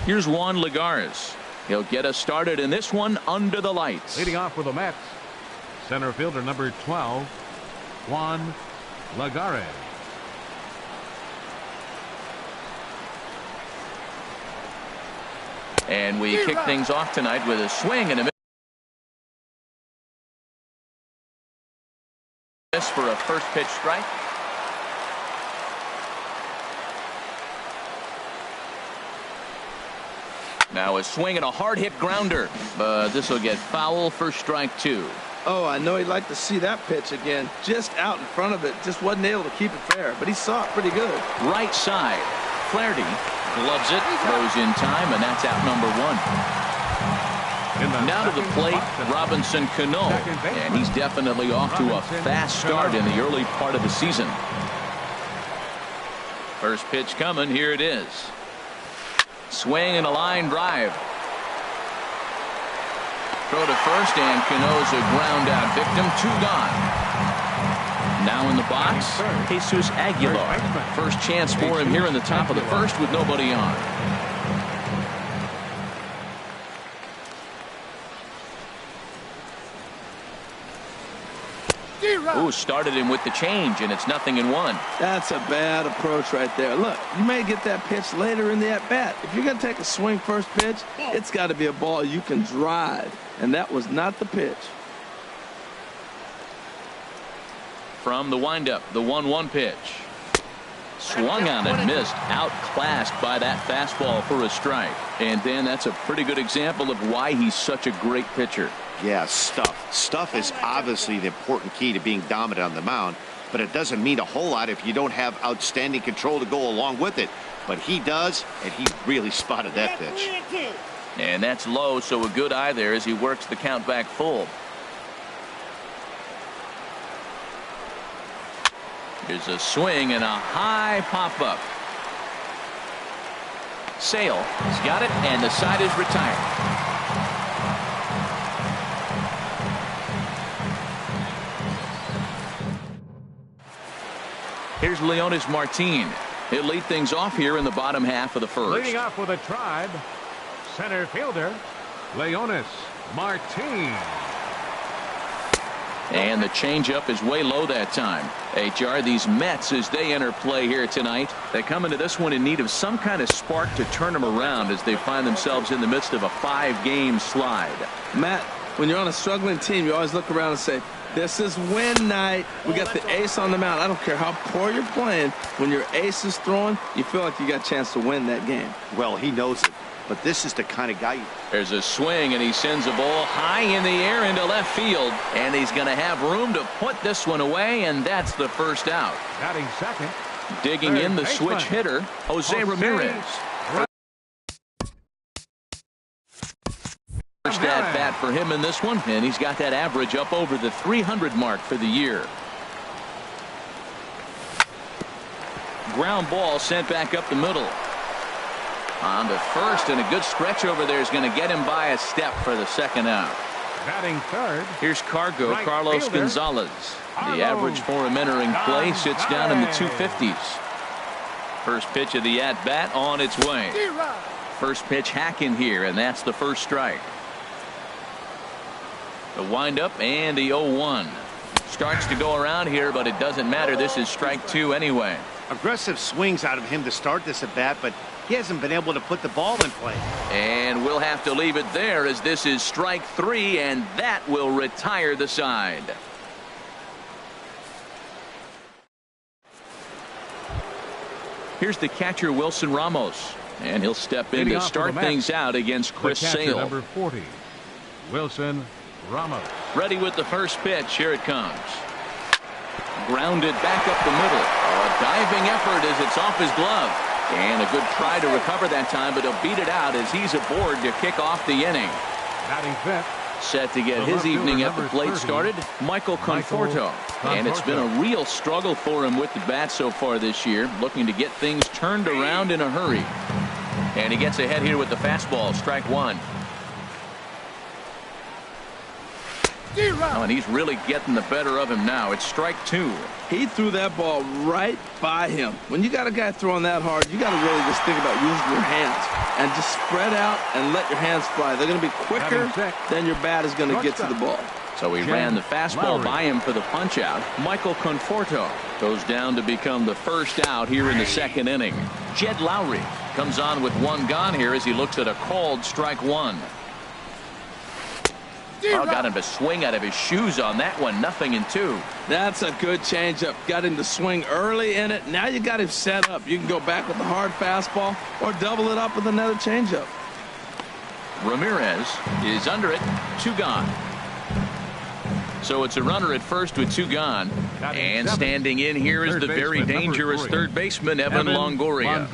Here's Juan Lagares. He'll get us started in this one under the lights. Leading off for the Mets, center fielder number 12, Juan Lagares. And we kick things off tonight with a swing and a miss for a first pitch strike. Now a swing and a hard hit grounder, but this will get foul for strike 2. Oh, I know he'd like to see that pitch again. Just out in front of it. Just wasn't able to keep it fair, but he saw it pretty good. Right side. Flaherty gloves it, throws in time, and that's out number 1. Now to the plate, Robinson Cano, and he's definitely off to a fast start in the early part of the season. First pitch coming, here it is. Swing and a line drive. Throw to first, and Cano's a ground out victim. 2 gone. Now in the box, Jesus Aguilar. First chance for him here in the top of the first with nobody on. Ooh, started him with the change, and it's 0-1. That's a bad approach right there. Look, you may get that pitch later in the at-bat. If you're going to take a swing first pitch, it's got to be a ball you can drive, and that was not the pitch. From the windup, the 1-1 pitch. Swung on and missed, outclassed by that fastball for a strike. And then that's a pretty good example of why he's such a great pitcher. Yeah, stuff. Stuff is obviously the important key to being dominant on the mound, but it doesn't mean a whole lot if you don't have outstanding control to go along with it. But he does, and he really spotted that pitch. And that's low, so a good eye there as he works the count back full. Here's a swing and a high pop-up. Sale has got it, and the side is retired. Here's Leonis Martin. He'll lead things off here in the bottom half of the first. Leading off for the Tribe, center fielder Leonis Martin. And the changeup is way low that time. HR, these Mets, as they enter play here tonight, they come into this one in need of some kind of spark to turn them around as they find themselves in the midst of a 5-game slide. Matt, when you're on a struggling team, you always look around and say, this is win night. We got the ace on the mound. I don't care how poor you're playing. When your ace is throwing, you feel like you got a chance to win that game. Well, he knows it. But this is the kind of guy. There's a swing, and he sends a ball high in the air into left field. And he's going to have room to put this one away, and that's the first out. Batting second. Digging in the switch hitter, Jose Ramirez. First at bat for him in this one, and he's got that average up over the 300 mark for the year. Ground ball sent back up the middle. On to first, and a good stretch over there is going to get him by a step for the second out. Batting third. Here's Cargo, Right Carlos fielder. Gonzalez. Carlos The average for him entering play sits down in the 250s. First pitch of the at-bat on its way. First pitch hack in here, and that's the first strike. The windup and the 0-1. Starts to go around here, but it doesn't matter. This is strike 2 anyway. Aggressive swings out of him to start this at bat, but he hasn't been able to put the ball in play. And we'll have to leave it there as this is strike 3, and that will retire the side. Here's the catcher, Wilson Ramos, and he'll step in to start things out against Chris Sale. Number 40, Wilson Ramos. Ready with the first pitch. Here it comes. Grounded back up the middle. A diving effort as it's off his glove. And a good try to recover that time, but he'll beat it out as he's aboard to kick off the inning. Batting fifth. Set to get his evening at the plate started, Michael Conforto. And it's been a real struggle for him with the bat so far this year, looking to get things turned around in a hurry. And he gets ahead here with the fastball, strike 1. Oh, and he's really getting the better of him now. It's strike 2. He threw that ball right by him. When you got a guy throwing that hard, you got to really just think about using your hands and just spread out and let your hands fly. They're going to be quicker than your bat is going to get to the ball. So he ran the fastball by him for the punch out. Michael Conforto goes down to become the first out here in the second inning. Jed Lowry comes on with one gone here as he looks at a called strike 1. Oh, got him to swing out of his shoes on that one. 0-2. That's a good changeup. Got him to swing early in it. Now you got him set up. You can go back with the hard fastball or double it up with another changeup. Ramirez is under it. 2 gone. So it's a runner at first with 2 gone. And standing in here is the very dangerous third baseman, Evan Longoria.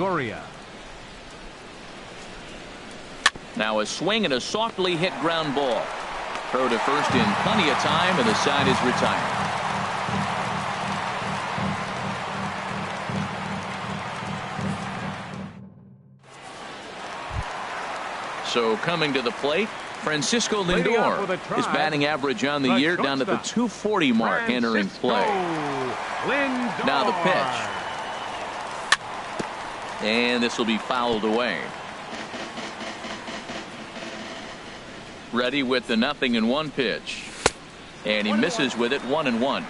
Now a swing and a softly hit ground ball. Throw to first in plenty of time, and the side is retired. So coming to the plate, Francisco Lindor. His batting average on the year down at the 240 mark entering play. Now the pitch. And this will be fouled away. Ready with the 0-1 pitch. And he misses with it. 1-1.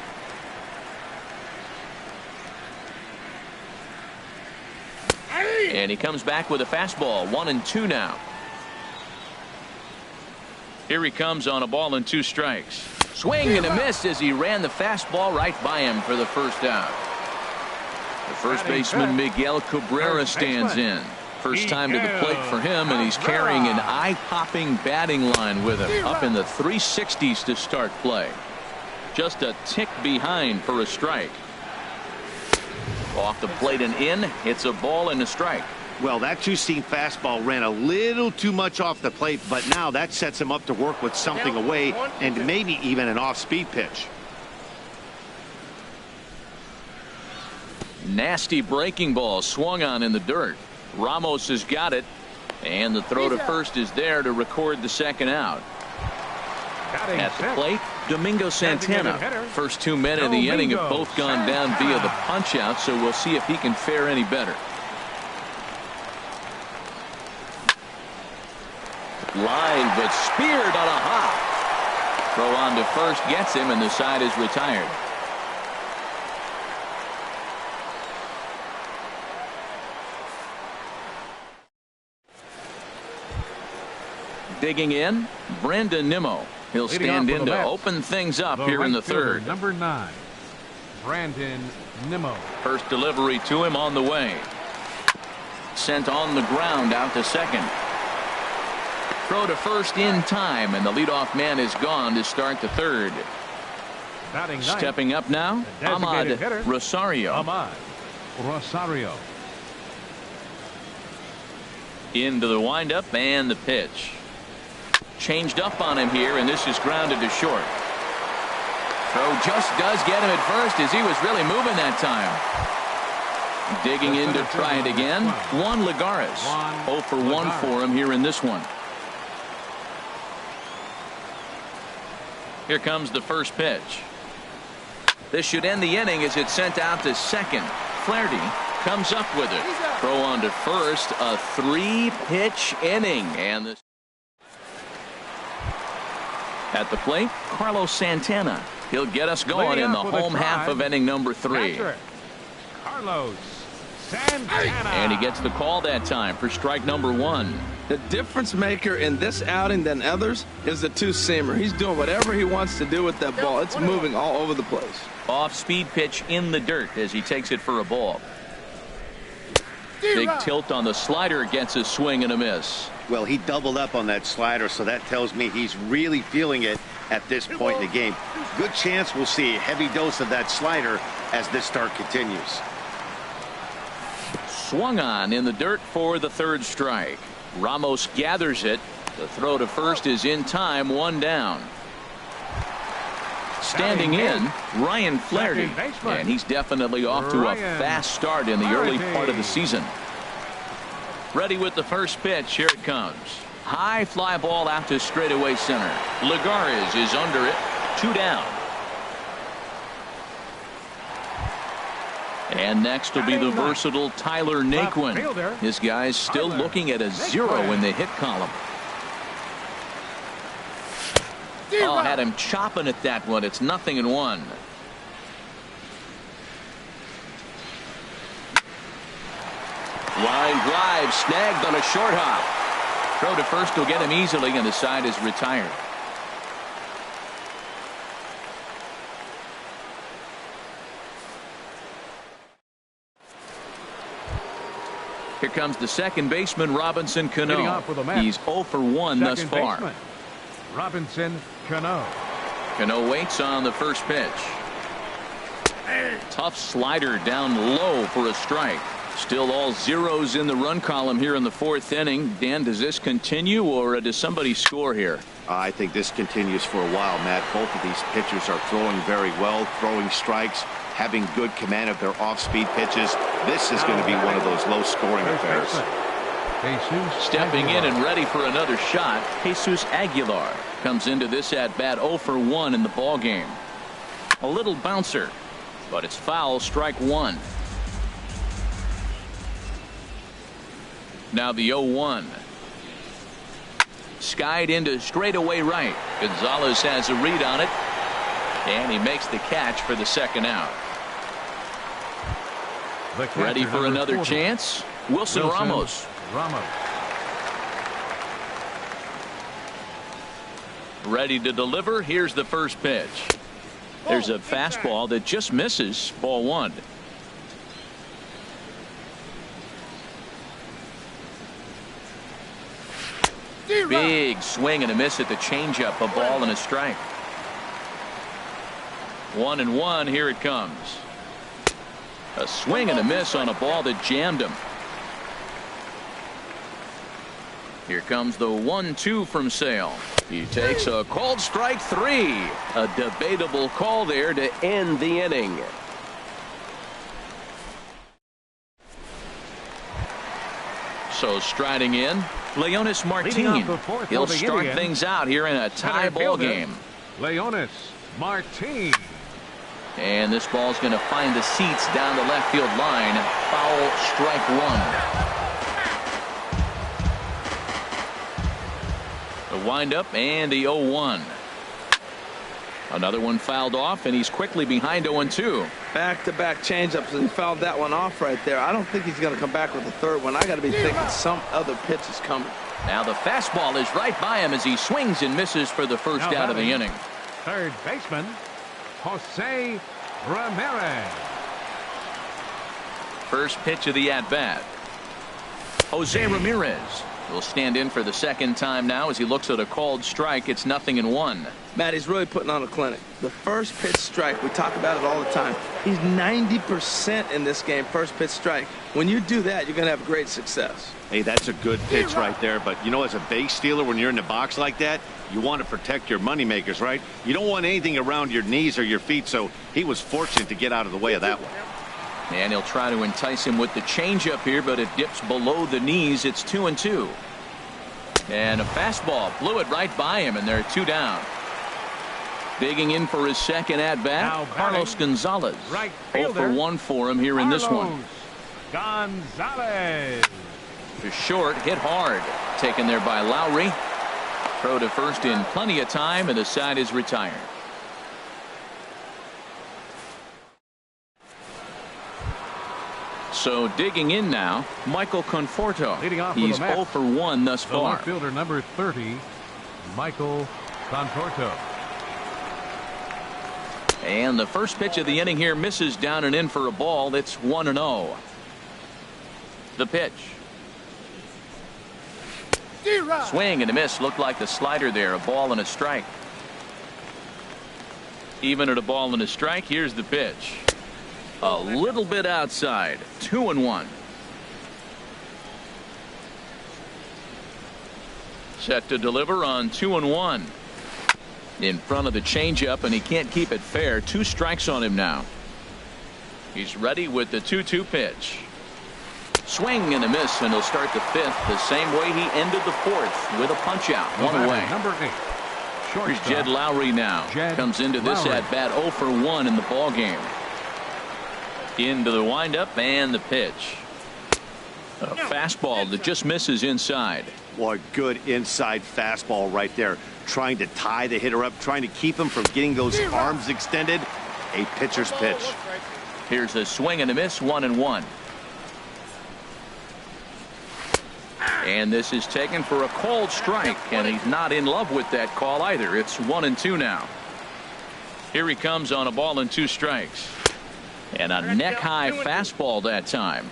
And he comes back with a fastball. 1-2 now. Here he comes on a ball and 2 strikes. Swing and a miss as he ran the fastball right by him for the first out. The first baseman Miguel Cabrera stands in. First time to the plate for him, and he's carrying an eye-popping batting line with him. Up in the 360s to start play. Just a tick behind for a strike. Off the plate and in. It's a ball and a strike. Well, that 2-seam fastball ran a little too much off the plate, but now that sets him up to work with something away and maybe even an off-speed pitch. Nasty breaking ball swung on in the dirt. Ramos has got it, and the throw to first is there to record the second out. At the plate, Domingo Santana. First 2 men in the inning have both gone down via the punch out, so we'll see if he can fare any better. Line, but speared on a hop. Throw on to first gets him, and the side is retired. Digging in, Brandon Nimmo. He'll stand in to open things up here in the third. Number 9, Brandon Nimmo. First delivery to him on the way. Sent on the ground out to second. Throw to first in time, and the leadoff man is gone to start the third. Stepping up now, Ahmad Rosario. Into the windup and the pitch. Changed up on him here, and this is grounded to short. Throw just does get him at first as he was really moving that time. Digging in to try it again. Juan Lagares. 0 for 1 for him here in this one. Here comes the first pitch. This should end the inning as it's sent out to second. Flaherty comes up with it. Throw on to first. A 3-pitch inning. And this at the plate, Carlos Santana. He'll get us going in the home half of inning number 3. Carlos Santana. And he gets the call that time for strike number 1. The difference maker in this outing than others is the 2-seamer. He's doing whatever he wants to do with that ball. It's moving all over the place. Off-speed pitch in the dirt as he takes it for a ball. Big tilt on the slider, gets a swing and a miss. Well, he doubled up on that slider, so that tells me he's really feeling it at this point in the game. Good chance we'll see a heavy dose of that slider as this start continues. Swung on in the dirt for the third strike. Ramos gathers it. The throw to first is in time, 1 down. Standing in, Ryan Flaherty, and he's definitely off to a fast start in the early part of the season. Ready with the first pitch. Here it comes. High fly ball out to straightaway center. Lagares is under it. 2 down. And next will be the versatile Tyler Naquin. This guy's still looking at a 0 in the hit column. Oh, had him chopping at that one. It's 0-1. Line drive snagged on a short hop. Throw to first will get him easily, and the side is retired. Here comes the second baseman, Robinson Cano. He's 0 for 1 thus far. Baseman, Robinson Cano. Cano waits on the first pitch. Tough slider down low for a strike. Still all zeros in the run column here in the 4th inning. Dan, does this continue, or does somebody score here? I think this continues for a while, Matt. Both of these pitchers are throwing very well, throwing strikes, having good command of their off-speed pitches. This is going to be one of those low-scoring affairs. Stepping in and ready for another shot, Jesus Aguilar comes into this at-bat 0 for 1 in the ball game. A little bouncer, but it's foul, strike 1. Now the 0-1. Skied into straightaway right. Gonzalez has a read on it, and he makes the catch for the second out. Ready for another 40. Chance. Wilson Ramos. Ready to deliver. Here's the first pitch. There's a fastball that just misses. Ball 1. Big swing and a miss at the changeup. A ball and a strike. 1-1. Here it comes. A swing and a miss on a ball that jammed him. Here comes the 1-2 from Sale. He takes a called strike 3. A debatable call there to end the inning. So striding in, Leonis Martin. He'll start things out here in a tie ball game. Leonis Martin. And this ball's going to find the seats down the left field line. Foul, strike 1. The windup and the 0-1. Another one fouled off, and he's quickly behind 0-2. Back-to-back changeups, and he fouled that one off right there. I don't think he's going to come back with the third one. I got to be thinking some other pitch is coming. Now the fastball is right by him as he swings and misses for the first out of the inning. Third baseman, Jose Ramirez. First pitch of the at-bat. Jose Ramirez will stand in for the second time now as he looks at a called strike. It's 0-1. Matt, he's really putting on a clinic. The first pitch strike, we talk about it all the time. He's 90% in this game, first pitch strike. When you do that, you're going to have great success. Hey, that's a good pitch right there. But, you know, as a base stealer, when you're in the box like that, you want to protect your moneymakers, right? You don't want anything around your knees or your feet, so he was fortunate to get out of the way of that one. And he'll try to entice him with the changeup here, but it dips below the knees. It's 2-2. And a fastball blew it right by him, and they're 2 down. Digging in for his second at-bat, Carlos Gonzalez. 0 for 1 for him here in this one. Gonzalez. To short, hit hard. Taken there by Lowry. Throw to first in plenty of time, and the side is retired. So digging in now, Michael Conforto. He's 0 for 1 thus far. The fielder number 30, Michael Conforto. And the first pitch of the inning here misses down and in for a ball. That's 1-0. The pitch. Swing and a miss. Looked like the slider there. A ball and a strike. Even at a ball and a strike, here's the pitch. A little bit outside. 2-1. Set to deliver on 2-1. In front of the changeup, and he can't keep it fair. 2 strikes on him now. He's ready with the 2-2 pitch. Swing and a miss, and he'll start the 5th the same way he ended the 4th with a punch out. 1 away. Number 8, Here's Jed Lowry now. Comes into this at bat 0 for 1 in the ball game. Into the windup and the pitch. A fastball that just misses inside. What good inside fastball right there. Trying to tie the hitter up, trying to keep him from getting those arms extended. A pitcher's pitch. Here's a swing and a miss, 1-1. And this is taken for a called strike, and he's not in love with that call either. It's 1-2 now. Here he comes on a ball and 2 strikes. And a neck-high fastball that time.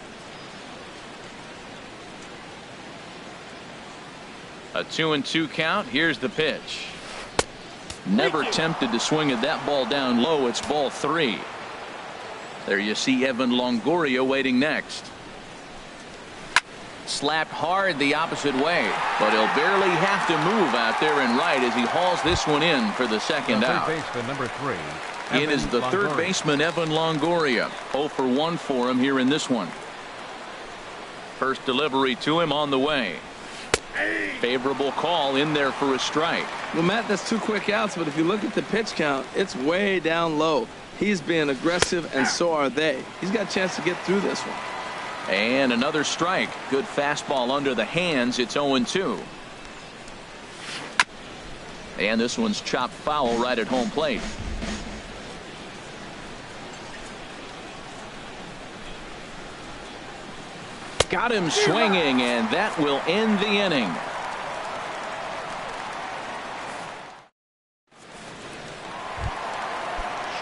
A 2-2 count. Here's the pitch. Never tempted to swing at that ball down low. It's ball 3. There you see Evan Longoria waiting next. Slapped hard the opposite way, but he'll barely have to move out there and right as he hauls this one in for the second out. Third baseman, number 3. It is the third baseman, Evan Longoria. 0 for 1 for him here in this one. First delivery to him on the way. Favorable call in there for a strike. Well, Matt, that's 2 quick outs, but if you look at the pitch count, it's way down low. He's being aggressive, and so are they. He's got a chance to get through this one. And another strike. Good fastball under the hands. It's 0-2. And this one's chopped foul right at home plate. Got him swinging, and that will end the inning.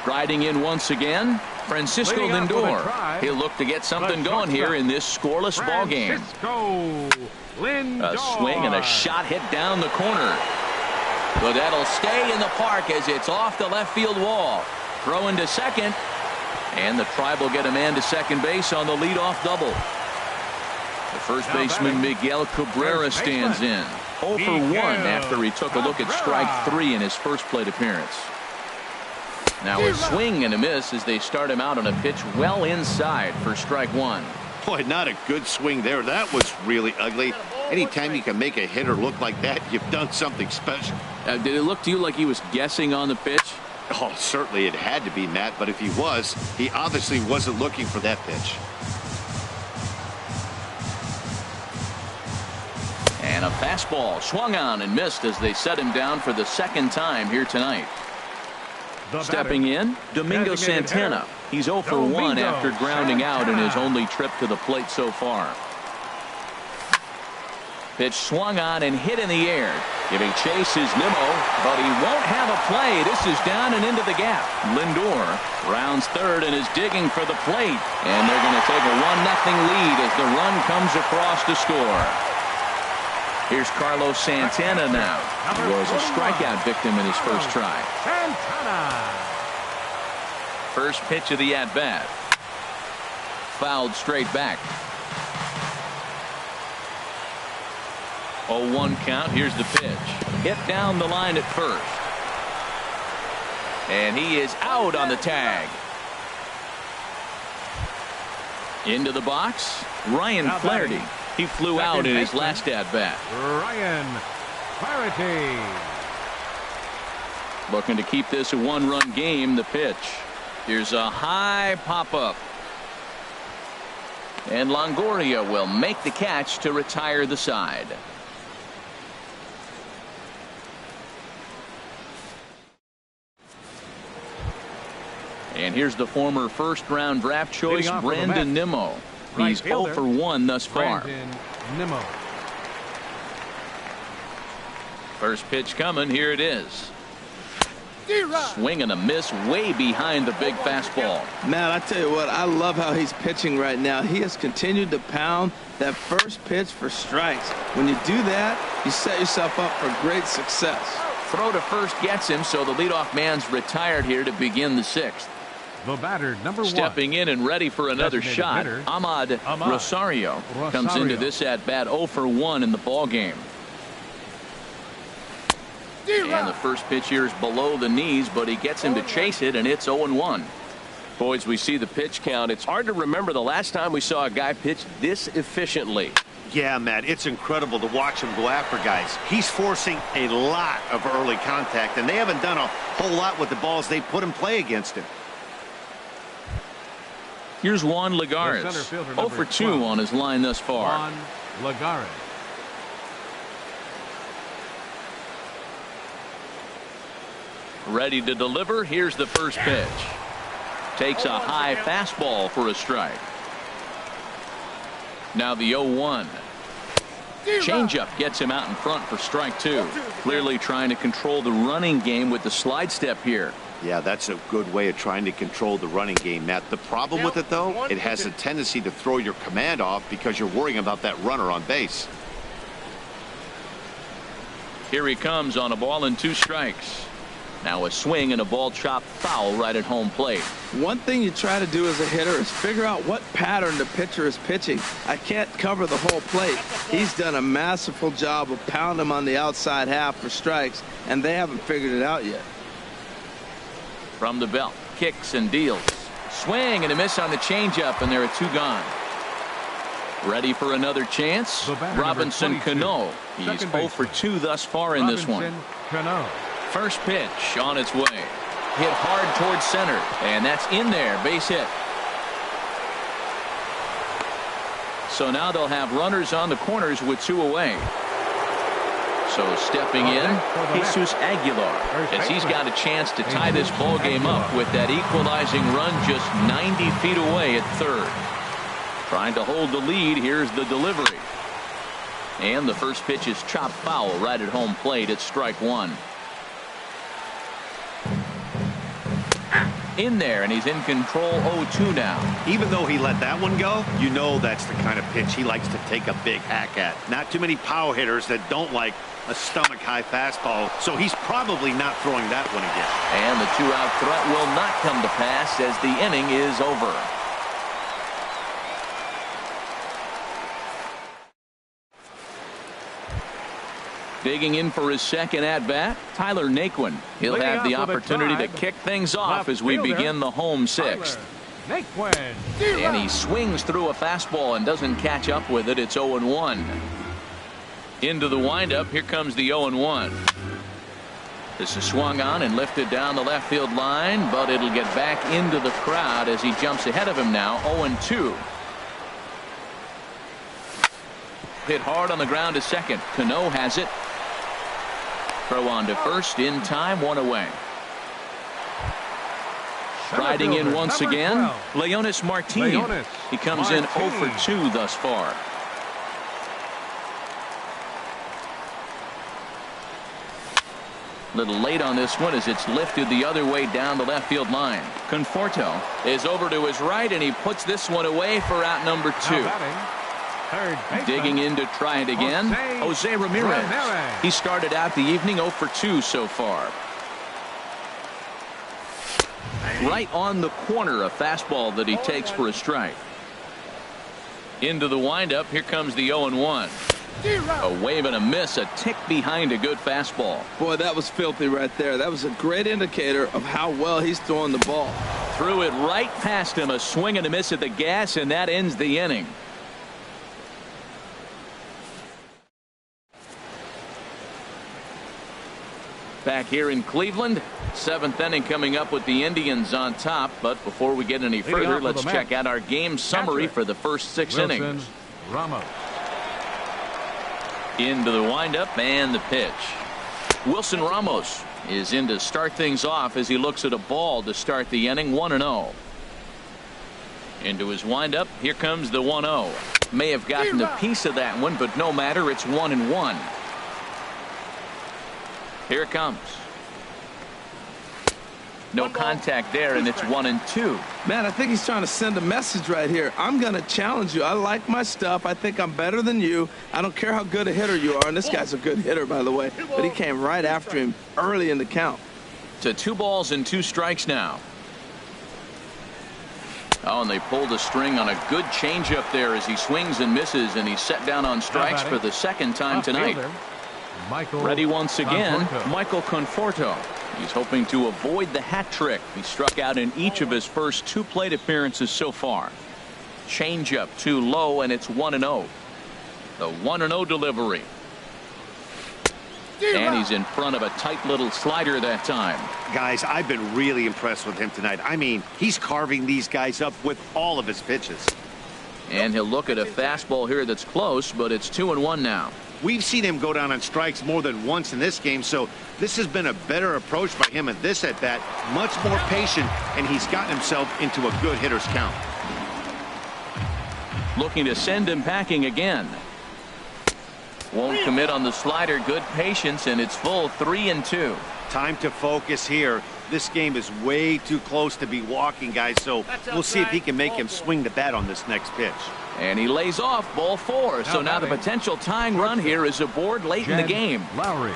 Striding in once again, Francisco Lindor. He'll look to get something going here in this scoreless ball game. A swing and a shot hit down the corner. But that'll stay in the park as it's off the left field wall. Throw into second, and the Tribe will get a man to second base on the leadoff double. The first baseman Miguel Cabrera stands in. 0 for 1 after he took a look at strike 3 in his first plate appearance. Now a swing and a miss as they start him out on a pitch well inside for strike 1. Boy, not a good swing there. That was really ugly. Anytime you can make a hitter look like that, you've done something special. Did it look to you like he was guessing on the pitch? Oh, certainly it had to be, Matt, but if he was, he obviously wasn't looking for that pitch. And a fastball swung on and missed as they set him down for the second time here tonight. Stepping in, Domingo Santana. He's 0 for 1 after grounding out in his only trip to the plate so far. Pitch swung on and hit in the air. Giving chase is Nimmo, but he won't have a play. This is down and into the gap. Lindor rounds third and is digging for the plate. And they're going to take a 1-0 lead as the run comes across to score. Here's Carlos Santana now. He was a strikeout victim in his first try. First pitch of the at-bat. Fouled straight back. 0-1 count. Here's the pitch. Hit down the line at first. And he is out on the tag. Into the box, Ryan Flaherty. He flew out in his last at-bat. Ryan Flaherty. Looking to keep this a 1-run game. The pitch. Here's a high pop-up. And Longoria will make the catch to retire the side. And here's the former first-round draft choice, Brandon Nimmo. He's 0 for 1 thus far. Nimmo. First pitch coming. Here it is. Swing and a miss way behind the big fastball. Matt, I tell you what, I love how he's pitching right now. He has continued to pound that first pitch for strikes. When you do that, you set yourself up for great success. Throw to first gets him, so the leadoff man's retired here to begin the 6th. The batter, number 1. Stepping in and ready for another shot, Ahmad Rosario comes into this at-bat 0 for 1 in the ball game. And the first pitch here is below the knees, but he gets him to chase it, and it's 0-1. Boys, we see the pitch count. It's hard to remember the last time we saw a guy pitch this efficiently. Yeah, Matt, it's incredible to watch him go after guys. He's forcing a lot of early contact, and they haven't done a whole lot with the balls they put in play against him. Here's Juan Lagares. 0 for 2 on his line thus far. Juan Lagares. Ready to deliver. Here's the first pitch. Takes a high fastball for a strike. Now the 0-1. Changeup gets him out in front for strike 2. Clearly trying to control the running game with the slide step here. Yeah, that's a good way of trying to control the running game, Matt. The problem with it, though, it has a tendency to throw your command off because you're worrying about that runner on base. Here he comes on a ball and 2 strikes. Now a swing and a ball chopped foul right at home plate. One thing you try to do as a hitter is figure out what pattern the pitcher is pitching. I can't cover the whole plate. He's done a masterful job of pounding him on the outside half for strikes, and they haven't figured it out yet. From the belt, kicks and deals. Swing and a miss on the changeup, and there are 2 gone. Ready for another chance? Robinson Cano. He's 0 for 2 thus far in this one. Cano. First pitch on its way. Hit hard towards center, and that's in there. Base hit. So now they'll have runners on the corners with 2 away. So stepping in, Jesus Aguilar, as he's got a chance to tie this ball game up with that equalizing run just 90 feet away at third. Trying to hold the lead. Here's the delivery. And the first pitch is chopped foul right at home plate at strike 1. In there, and he's in control. 0-2 now. Even though he let that one go, you know that's the kind of pitch he likes to take a big hack at. Not too many power hitters that don't like a stomach high fastball, so he's probably not throwing that one again. And the 2-out threat will not come to pass as the inning is over. Digging in for his second at-bat, Tyler Naquin. He'll have the opportunity to kick things off as we begin the home 6th. And he swings through a fastball and doesn't catch up with it. It's 0-1. Into the windup. Here comes the 0-1. This is swung on and lifted down the left field line, but it'll get back into the crowd as he jumps ahead of him now. 0-2. Hit hard on the ground to second. Cano has it. Throw on to first in time. 1 away. Riding in once again, Leonis Martin. He comes in 0 for 2 thus far. Little late on this one as it's lifted the other way down the left field line. Conforto is over to his right, and he puts this one away for out number 2. Digging in to try it again, Jose Ramirez. He started out the evening 0 for 2 so far. Right on the corner, a fastball that he takes for a strike. Into the windup. Here comes the 0-1. A wave and a miss, a tick behind a good fastball. Boy, that was filthy right there. That was a great indicator of how well he's throwing the ball. Threw it right past him, a swing and a miss at the gas, and that ends the inning. Back here in Cleveland, 7th inning coming up with the Indians on top. But before we get any further, let's check out our game summary for the first 6 innings. Ramos. Into the windup and the pitch. Wilson Ramos is in to start things off as he looks at a ball to start the inning. 1-0. Into his windup. Here comes the 1-0. May have gotten a piece of that one, but no matter. It's 1-1. Here it comes. No contact there, and it's 1-2. Man, I think he's trying to send a message right here. I'm going to challenge you. I like my stuff. I think I'm better than you. I don't care how good a hitter you are. And this guy's a good hitter, by the way. But he came right after him early in the count. To 2 balls and 2 strikes now. Oh, and they pulled a string on a good changeup there as he swings and misses, and he's set down on strikes for the 2nd time tonight. Ready once again, Michael Conforto. He's hoping to avoid the hat trick. He struck out in each of his first 2 plate appearances so far. Changeup too low, and it's 1-0. The 1-0 delivery. And he's in front of a tight little slider that time. Guys, I've been really impressed with him tonight. I mean, he's carving these guys up with all of his pitches. And he'll look at a fastball here that's close, but it's 2-1 now. We've seen him go down on strikes more than once in this game, so this has been a better approach by him at this at-bat. Much more patient, and he's gotten himself into a good hitter's count. Looking to send him packing again. Won't commit on the slider. Good patience, and it's full 3-2. Time to focus here. This game is way too close to be walking, guys, so we'll see if he can make him swing the bat on this next pitch. And he lays off ball 4. So now the potential tying run here is aboard late in the game. Lowry.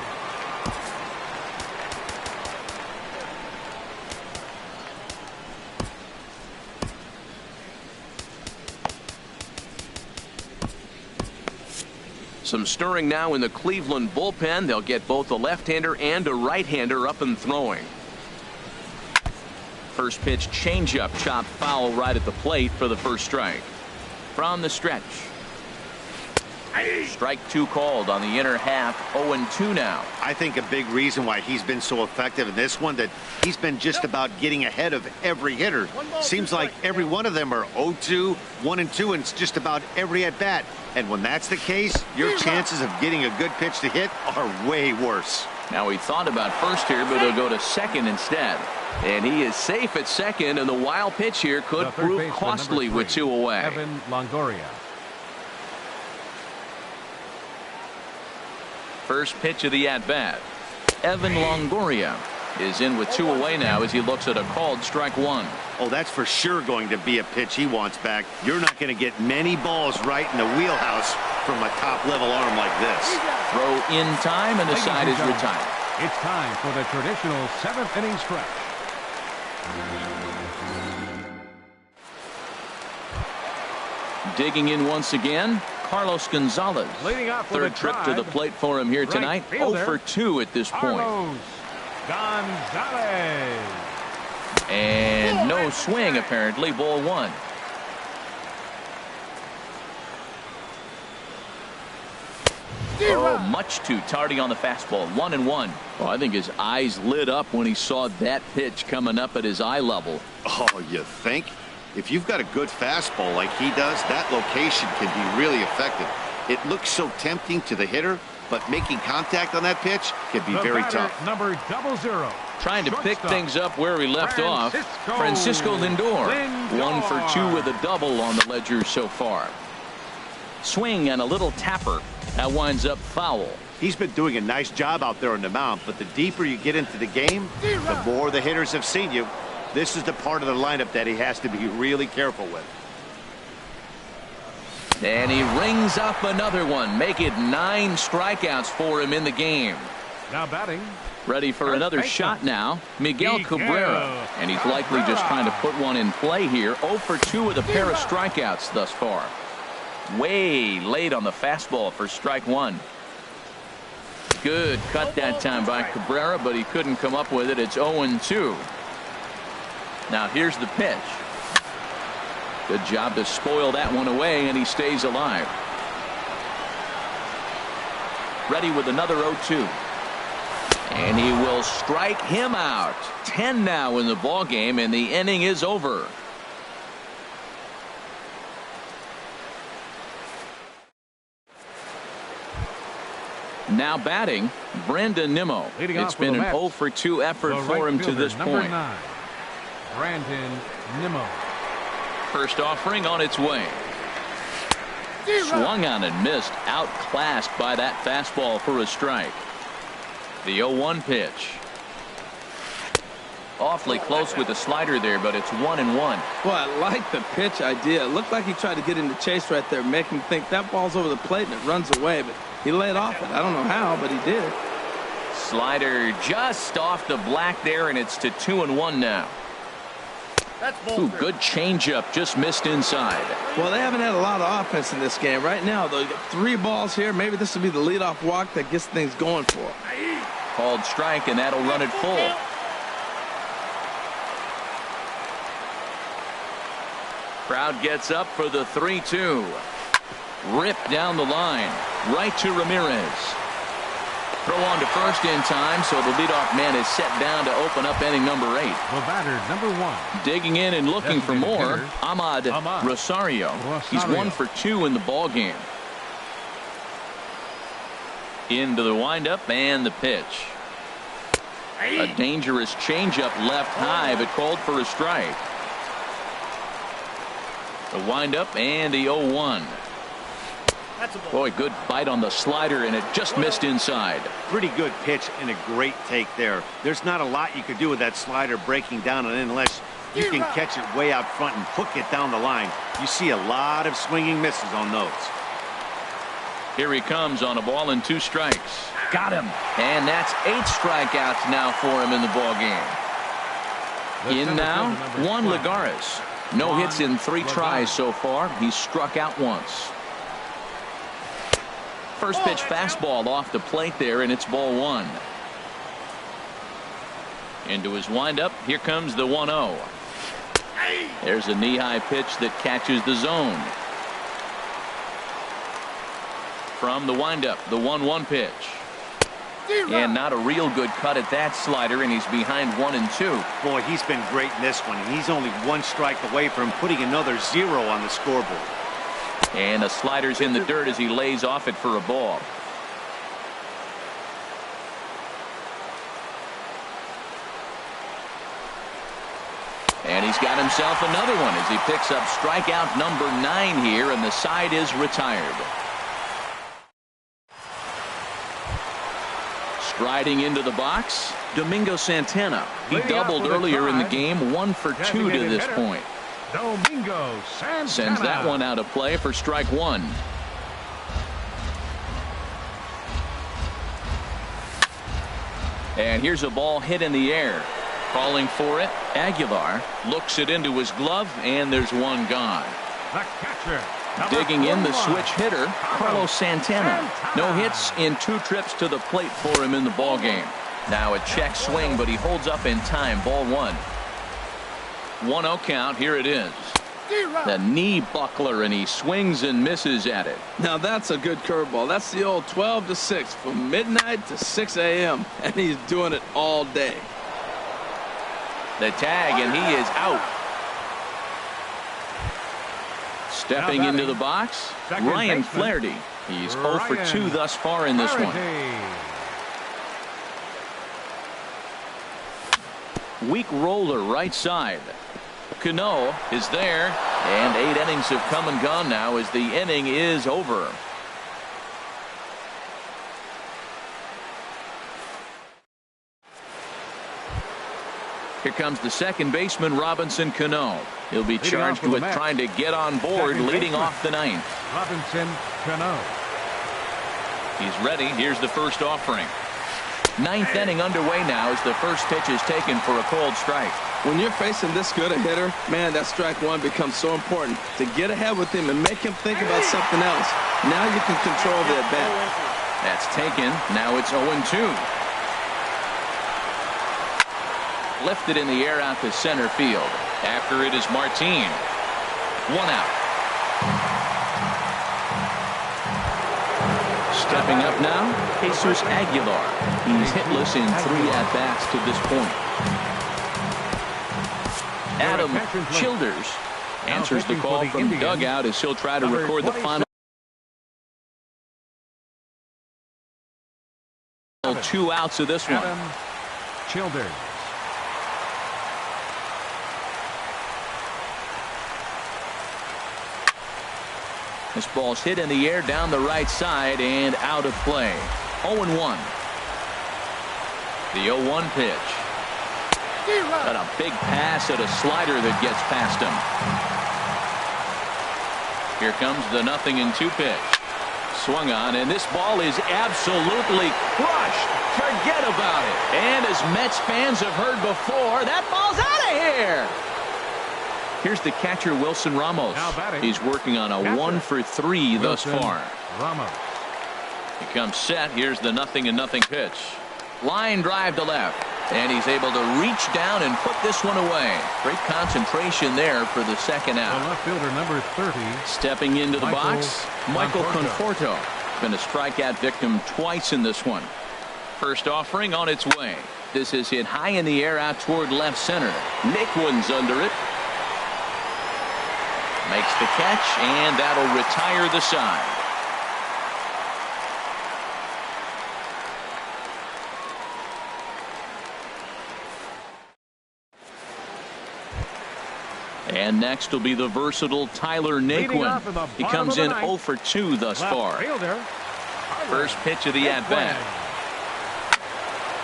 Some stirring now in the Cleveland bullpen. They'll get both a left-hander and a right-hander up and throwing. First pitch changeup, chopped foul right at the plate for the first strike. From the stretch. Strike 2 called on the inner half. 0-2 now. I think a big reason why he's been so effective in this one, that he's been just about getting ahead of every hitter. Seems like every one of them are 0-2, 1-2, and it's just about every at bat. And when that's the case, your chances of getting a good pitch to hit are way worse. Now he thought about first here, but he'll go to second instead. And he is safe at second, and the wild pitch here could prove costly with 2 away. Evan Longoria. First pitch of the at-bat. Evan Longoria is in with 2 away now as he looks at a called strike 1. Oh, that's for sure going to be a pitch he wants back. You're not going to get many balls right in the wheelhouse from a top-level arm like this. Throw in time, and the side is retired. It's time for the traditional 7th inning stretch. Digging in once again, Carlos Gonzalez. Leading off with Third trip to the plate for him here tonight. 0 for 2 at this point. Carlos Gonzalez. And no swing, apparently. Ball 1. Oh, much too tardy on the fastball. 1-1. Oh, I think his eyes lit up when he saw that pitch coming up at his eye level. Oh, you think? If you've got a good fastball like he does, that location can be really effective. It looks so tempting to the hitter, but making contact on that pitch can be very tough. Number 00. Trying to pick things up where he left off. Francisco Lindor. 1 for 2 with a double on the ledger so far. Swing and a little tapper. That winds up foul. He's been doing a nice job out there on the mound, but the deeper you get into the game, the more the hitters have seen you. This is the part of the lineup that he has to be really careful with. And he rings up another one. Make it 9 strikeouts for him in the game. Now batting. Ready for another shot now. Miguel Cabrera. And he's likely just trying to put one in play here. 0 for 2 with a pair of strikeouts thus far. Way late on the fastball for strike 1. Good cut that time by Cabrera, but he couldn't come up with it. It's 0-2. Now here's the pitch. Good job to spoil that one away, and he stays alive. Ready with another 0-2. And he will strike him out. 10 now in the ball game, and the inning is over. Now batting, Brandon Nimmo. It's been an 0 for 2 effort for him to this point. 9, Brandon Nimmo. First offering on its way. Swung on and missed. Outclassed by that fastball for a strike. The 0-1 pitch. Awfully close with the slider there, but it's 1-1. Well, I like the pitch idea. It looked like he tried to get into chase right there, make him think that ball's over the plate and it runs away, but he laid off it. I don't know how, but he did. Slider just off the black there, and it's to 2-1 now. Ooh, good changeup, just missed inside. Well, they haven't had a lot of offense in this game. Right now, though, you got 3 balls here. Maybe this will be the leadoff walk that gets things going for him. Called strike, and that'll run it full. Crowd gets up for the 3-2. Ripped down the line. Right to Ramirez. Throw on to first in time, so the leadoff man is set down to open up inning number 8. The batter, number 1. Digging in and looking for more, hitter, Ahmad Rosario. He's 1 for 2 in the ball game. Into the windup and the pitch. A dangerous changeup left high, but called for a strike. The windup and the 0-1. Boy, good bite on the slider, and it just missed inside. Pretty good pitch and a great take there. There's not a lot you could do with that slider breaking down unless you can catch it way out front and hook it down the line. You see a lot of swinging misses on those. Here he comes on a ball and 2 strikes. Got him. And that's 8 strikeouts now for him in the ball game. In now, Juan Lagares. No hits in 3 tries so far. He's struck out once. First pitch fastball off the plate there, and it's ball 1. Into his windup. Here comes the 1-0. There's a knee-high pitch that catches the zone. From the windup, the 1-1 pitch. And not a real good cut at that slider, and he's behind 1 and 2. Boy, he's been great in this one. He's only 1 strike away from putting another 0 on the scoreboard. And the slider's in the dirt as he lays off it for a ball. And he's got himself another one as he picks up strikeout number 9 here, and the side is retired. Striding into the box, Domingo Santana. He doubled earlier in the game, 1 for 2 to this point. Domingo Santana sends that one out of play for strike 1. And here's a ball hit in the air. Calling for it, Aguilar looks it into his glove, and there's one gone. The catcher. Digging in, the switch hitter, Carlos Santana. No hits in 2 trips to the plate for him in the ball game. Now a check swing, but he holds up in time. Ball 1. 1-0 count. Here it is. The knee buckler, and he swings and misses at it. Now that's a good curveball. That's the old 12 to 6 from midnight to 6 a.m. and he's doing it all day. The tag, and he is out. Stepping into the box, Ryan Flaherty. He's 0 for 2 thus far in this one. Weak roller right side. Cano is there, and 8 innings have come and gone now as the inning is over. Here comes the second baseman, Robinson Cano. He'll be charged with trying to get on board, leading off the 9th. Robinson Cano. He's ready. Here's the first offering. 9th inning underway now as the first pitch is taken for a cold strike. When you're facing this good a hitter, man, that strike 1 becomes so important to get ahead with him and make him think about something else. Now you can control the at-bat. That's taken. Now it's 0-2. Lifted in the air out to center field. After it is Martin. 1 out. Stepping up now, Jesus Aguilar. He's hitless in 3 at-bats to this point. Adam Childers answers the call from the dugout as he'll try to record the final 2 outs of this one. Adam Childers. This ball's hit in the air down the right side and out of play. 0-1. The 0-1 pitch. Got a big pass at a slider that gets past him. Here comes the 0-2 pitch. Swung on, and this ball is absolutely crushed. Forget about it. And as Mets fans have heard before, that ball's out of here. Here's the catcher, Wilson Ramos. He's working on a 1 for 3 thus far. Ramos. He comes set. Here's the 0-0 pitch. Line drive to left. And he's able to reach down and put this one away. Great concentration there for the second out. The left fielder, number 30. Stepping into the box, Michael Conforto. Been a strikeout victim twice in this one. First offering on its way. This is hit high in the air out toward left center. Naquin's under it. Makes the catch, and that'll retire the side. And next will be the versatile Tyler Naquin. He comes in 0 for 2 thus far. First pitch of the at-bat.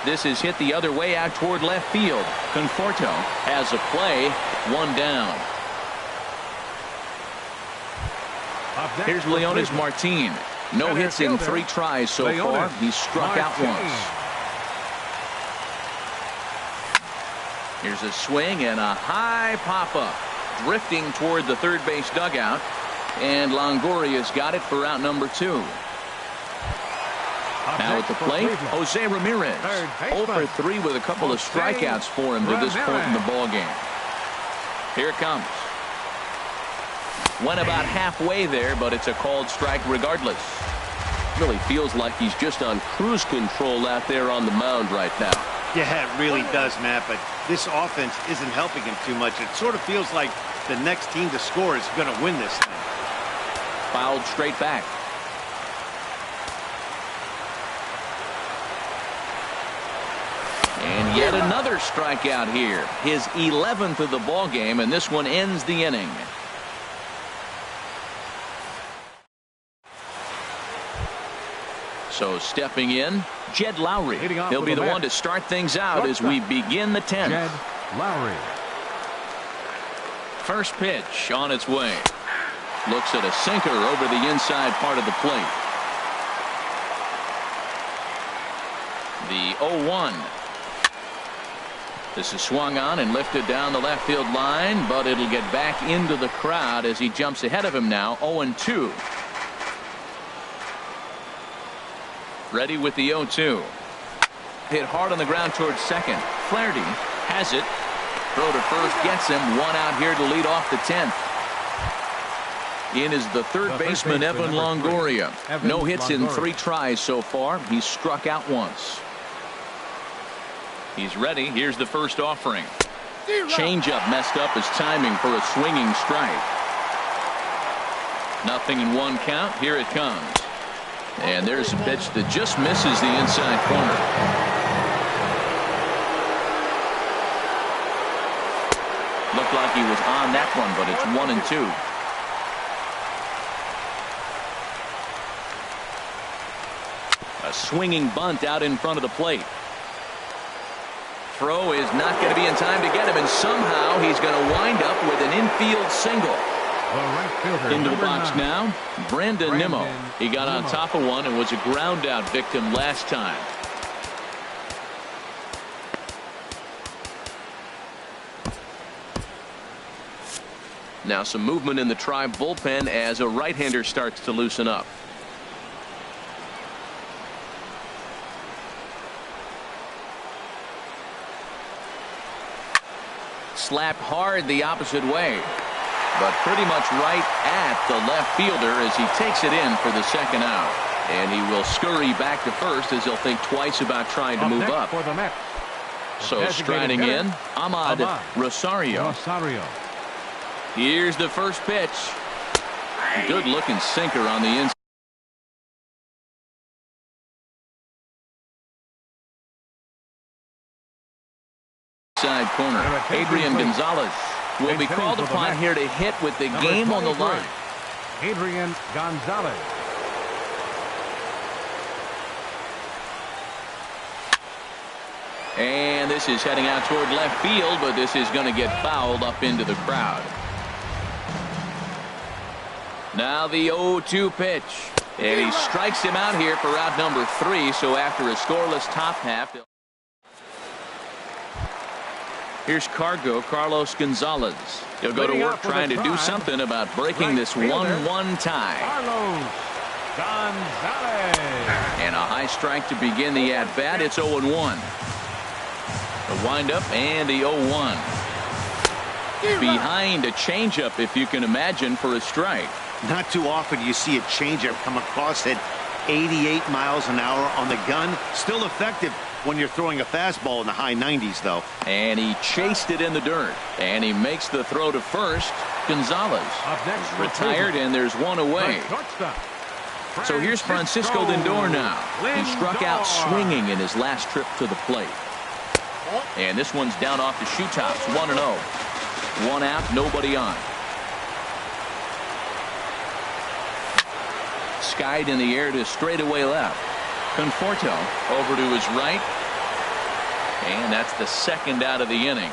This is hit the other way out toward left field. Conforto has a play, 1 down. Here's Leonis Martin. No hits in 3 tries so far. He's struck out once. Here's a swing and a high pop-up. Drifting toward the third base dugout. And Longoria's got it for out number 2. Now at the plate, Jose Ramirez. 0 for 3 with a couple of strikeouts for him to this point in the ballgame. Here it comes. Went about halfway there, but it's a called strike regardless. Really feels like he's just on cruise control out there on the mound right now. Yeah, it really does, Matt, but this offense isn't helping him too much. It sort of feels like the next team to score is going to win this thing. Fouled straight back. And yet another strikeout here. His 11th of the ball game, and this one ends the inning. So stepping in, Jed Lowry. He'll be the one to start things out as we begin the 10th. Jed Lowry. First pitch on its way. Looks at a sinker over the inside part of the plate. The 0-1. This is swung on and lifted down the left field line, but it'll get back into the crowd as he jumps ahead of him now. 0-2. Ready with the 0-2. Hit hard on the ground towards second. Flaherty has it. Throw to first gets him. 1 out here to lead off the 10th. In is the third baseman, Evan Longoria. No hits in 3 tries so far. He's struck out once. He's ready. Here's the first offering. Changeup messed up his timing for a swinging strike. Nothing in 1 count. Here it comes. And there's a pitch that just misses the inside corner. Looked like he was on that one, but it's 1-2. A swinging bunt out in front of the plate. Throw is not going to be in time to get him, and somehow he's going to wind up with an infield single. Into the box now, Brandon Nimmo. He got on top of one and was a ground out victim last time. Now some movement in the Tribe bullpen as a right-hander starts to loosen up. Slapped hard the opposite way, but pretty much right at the left fielder as he takes it in for the second out. And he will scurry back to first as he'll think twice about trying to move up. So striding in, Ahmad Rosario. Here's the first pitch. Good looking sinker on the inside corner. Adrian Gonzalez will be called upon here to hit with the game on the line. Adrian Gonzalez. And this is heading out toward left field, but this is going to get fouled up into the crowd. Now the 0-2 pitch. And he strikes him out here for out number 3. So after a scoreless top half. Here's Carlos Gonzalez. He'll go to work trying to do something about breaking this 1-1 tie. Carlos Gonzalez. And a high strike to begin the at-bat. It's 0-1. The windup and the 0-1. Behind a changeup, if you can imagine, for a strike. Not too often you see a changeup come across at 88 miles an hour on the gun. Still effective when you're throwing a fastball in the high 90s, though. And he chased it in the dirt. And he makes the throw to first. Gonzalez is retired, and there's one away. So here's Francisco Lindor now. He struck out swinging in his last trip to the plate. And this one's down off the shoe tops, 1-0. 1 out, nobody on. Skied in the air to straightaway left. Conforto over to his right. And that's the second out of the inning.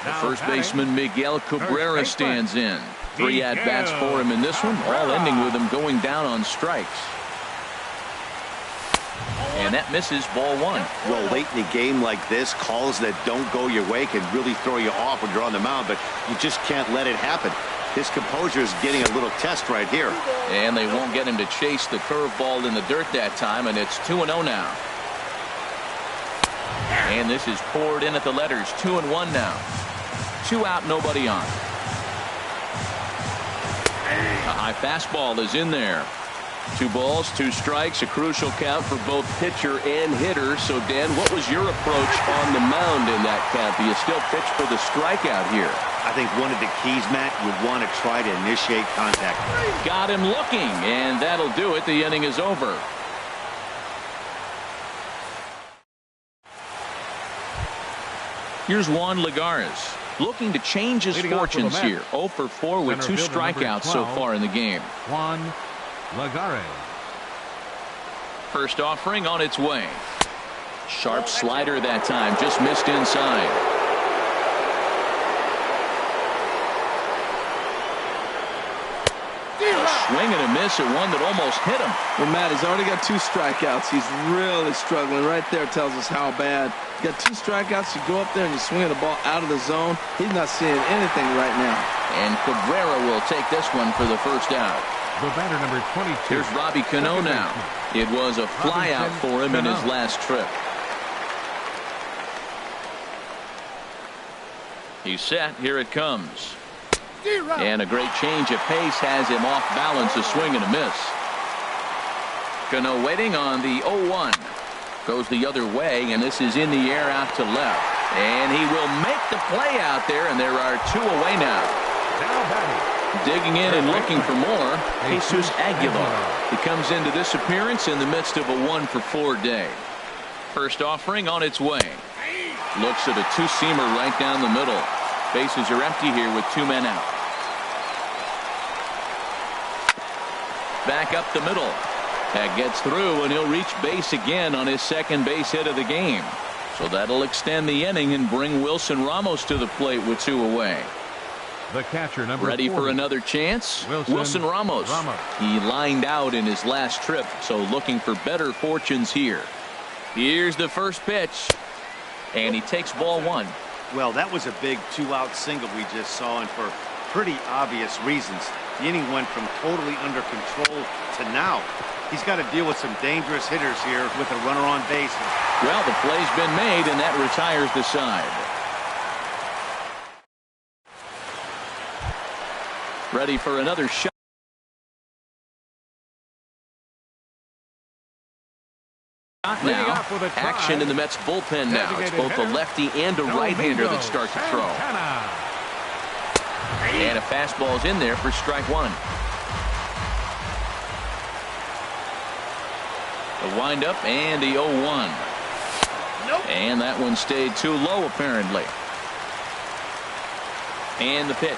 The first baseman Miguel Cabrera stands in. 3 at-bats for him in this one, all ending with him going down on strikes. And that misses, ball 1. Well, late in a game like this, calls that don't go your way can really throw you off when you're on the mound, but you just can't let it happen. His composure is getting a little test right here. And they won't get him to chase the curveball in the dirt that time, and it's 2-0 now. And this is poured in at the letters, 2-1 now. 2 out, nobody on. A high fastball is in there. 2 balls, 2 strikes, a crucial count for both pitcher and hitter. So, Dan, what was your approach on the mound in that count? Do you still pitch for the strikeout here? I think one of the keys, Matt, you want to try to initiate contact. Got him looking, and that'll do it. The inning is over. Here's Juan Lagares, looking to change his fortunes here. 0 for 4 with 2 strikeouts so far in the game. Juan Lagares. First offering on its way. Sharp slider that time, just missed inside. A swing and a miss at one that almost hit him. Well, Matt, he's already got 2 strikeouts. He's really struggling. Right there tells us how bad. You got 2 strikeouts. You go up there and you swing the ball out of the zone. He's not seeing anything right now. And Cabrera will take this one for the first out. The batter, number 22. Here's Robbie Cano now. It was a fly out for him in his last trip. He's set. Here it comes. And a great change of pace has him off balance, a swing and a miss. Cano waiting on the 0-1. Goes the other way, and this is in the air out to left. And he will make the play out there, and there are 2 away now. Digging in and looking for more, Jesus Aguilar. He comes into this appearance in the midst of a 1 for 4 day. First offering on its way. Looks at a 2-seamer right down the middle. Bases are empty here with 2 men out. Back up the middle. That gets through, and he'll reach base again on his second base hit of the game. So that'll extend the inning and bring Wilson Ramos to the plate with 2 away. The catcher, number Ready 40. for another chance? Wilson Ramos. He lined out in his last trip, so looking for better fortunes here. Here's the first pitch, and he takes ball 1. Well, that was a big 2-out single we just saw, and for pretty obvious reasons. The inning went from totally under control to now. He's got to deal with some dangerous hitters here with a runner on base. Well, the play's been made, and that retires the side. Ready for another shot. Now, action in the Mets bullpen now. It's both a lefty and a right-hander that start to throw. And a fastball's in there for strike 1. The windup and the 0-1. And that one stayed too low, apparently. And the pitch.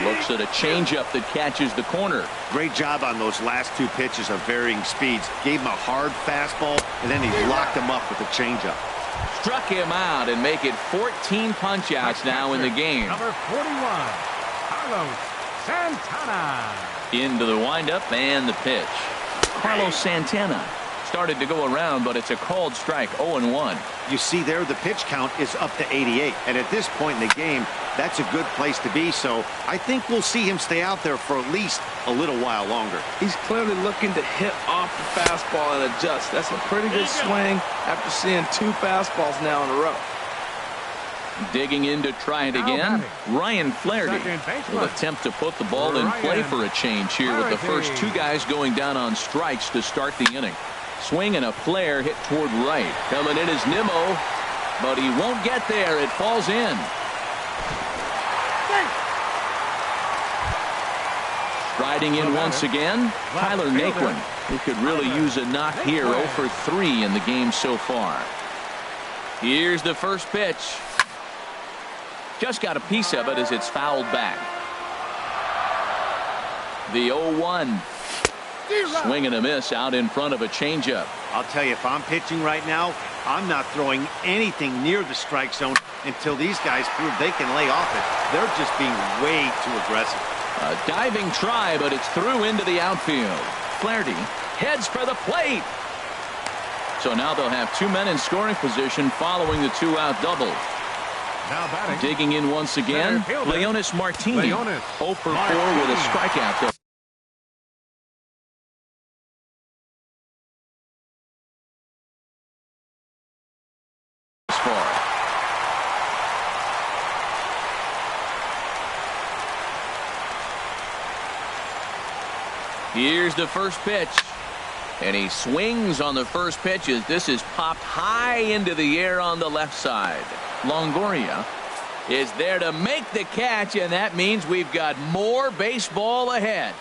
Looks at a changeup that catches the corner. Great job on those last 2 pitches of varying speeds. Gave him a hard fastball, and then he locked him up with a changeup. Struck him out and make it 14 punch-outs now in the game. Number 41, Carlos Santana. Into the windup and the pitch. Carlos Santana started to go around, but it's a called strike, 0-1. You see there, the pitch count is up to 88. And at this point in the game, that's a good place to be. So I think we'll see him stay out there for at least a little while longer. He's clearly looking to hit off the fastball and adjust. That's a pretty good swing after seeing 2 fastballs now in a row. Digging in to try it again, Ryan Flaherty will attempt to put the ball in play for a change here with the first 2 guys going down on strikes to start the inning. Swing and a flare hit toward right. Coming in is Nimmo, but he won't get there. It falls in. Striding in once again, Tyler Naquin, who could really use a knock here. 0 for 3 in the game so far. Here's the first pitch. Just got a piece of it as it's fouled back. The 0-1. Swing and a miss out in front of a changeup. I'll tell you, if I'm pitching right now, I'm not throwing anything near the strike zone until these guys prove they can lay off it. They're just being way too aggressive. A diving try, but it's through into the outfield. Flaherty heads for the plate. So now they'll have 2 men in scoring position following the 2-out double. Now batting. Digging in once again, Leonis Martinez. 0 for 4 with a strikeout. Though. Here's the first pitch. And he swings on the first pitch as this is popped high into the air on the left side. Longoria is there to make the catch, and that means we've got more baseball ahead.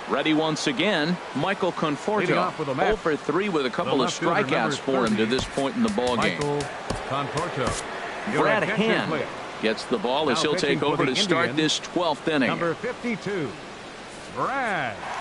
Ready once again, Michael Conforto. 0 for 3 with a couple of strikeouts for him to this point in the ballgame. Brad Hand gets the ball as he'll take over to start this 12th inning. Number 52, Brad Hand.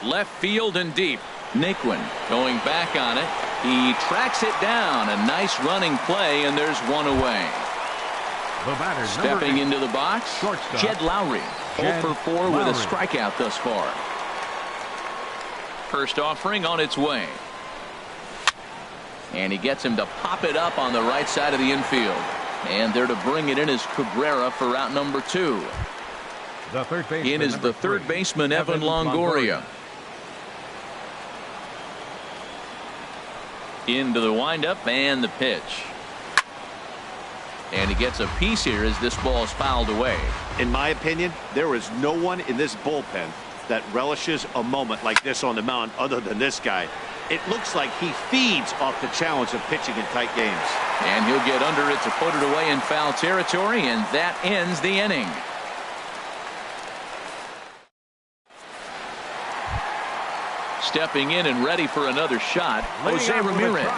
Left field and deep. Naquin going back on it. He tracks it down. A nice running play, and there's one away. Stepping into the box, Jed Lowry. 0 for 4 with a strikeout thus far. First offering on its way. And he gets him to pop it up on the right side of the infield. And there to bring it in is Cabrera for out number 2. In is the third baseman, Evan Longoria. Into the windup and the pitch. And he gets a piece here as this ball is fouled away. In my opinion, there is no one in this bullpen that relishes a moment like this on the mound other than this guy. It looks like he feeds off the challenge of pitching in tight games. And he'll get under it to put it away in foul territory, and that ends the inning. Stepping in and ready for another shot, Jose Ramirez.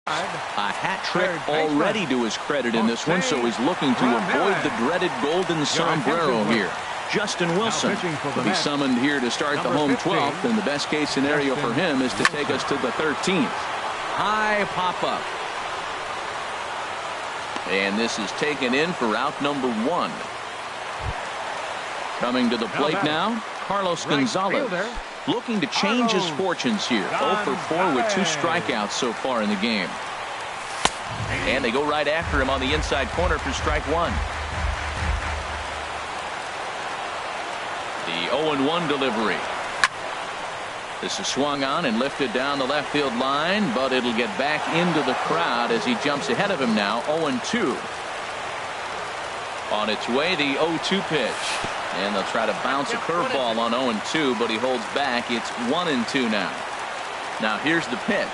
A hat trick already to his credit in this one, so he's looking to avoid the dreaded golden sombrero here. Justin Wilson will be summoned here to start the home 12th, and the best case scenario for him is to take us to the 13th. High pop-up. And this is taken in for out number 1. Coming to the plate now, Carlos Gonzalez. Looking to change his fortunes here. 0 for 4 with 2 strikeouts so far in the game. And they go right after him on the inside corner for strike 1. The 0-1 delivery. This is swung on and lifted down the left field line, but it'll get back into the crowd as he jumps ahead of him now. 0-2. On its way, the 0-2 pitch. And they'll try to bounce a curveball on 0-2, but he holds back. It's 1-2 now. Now here's the pitch.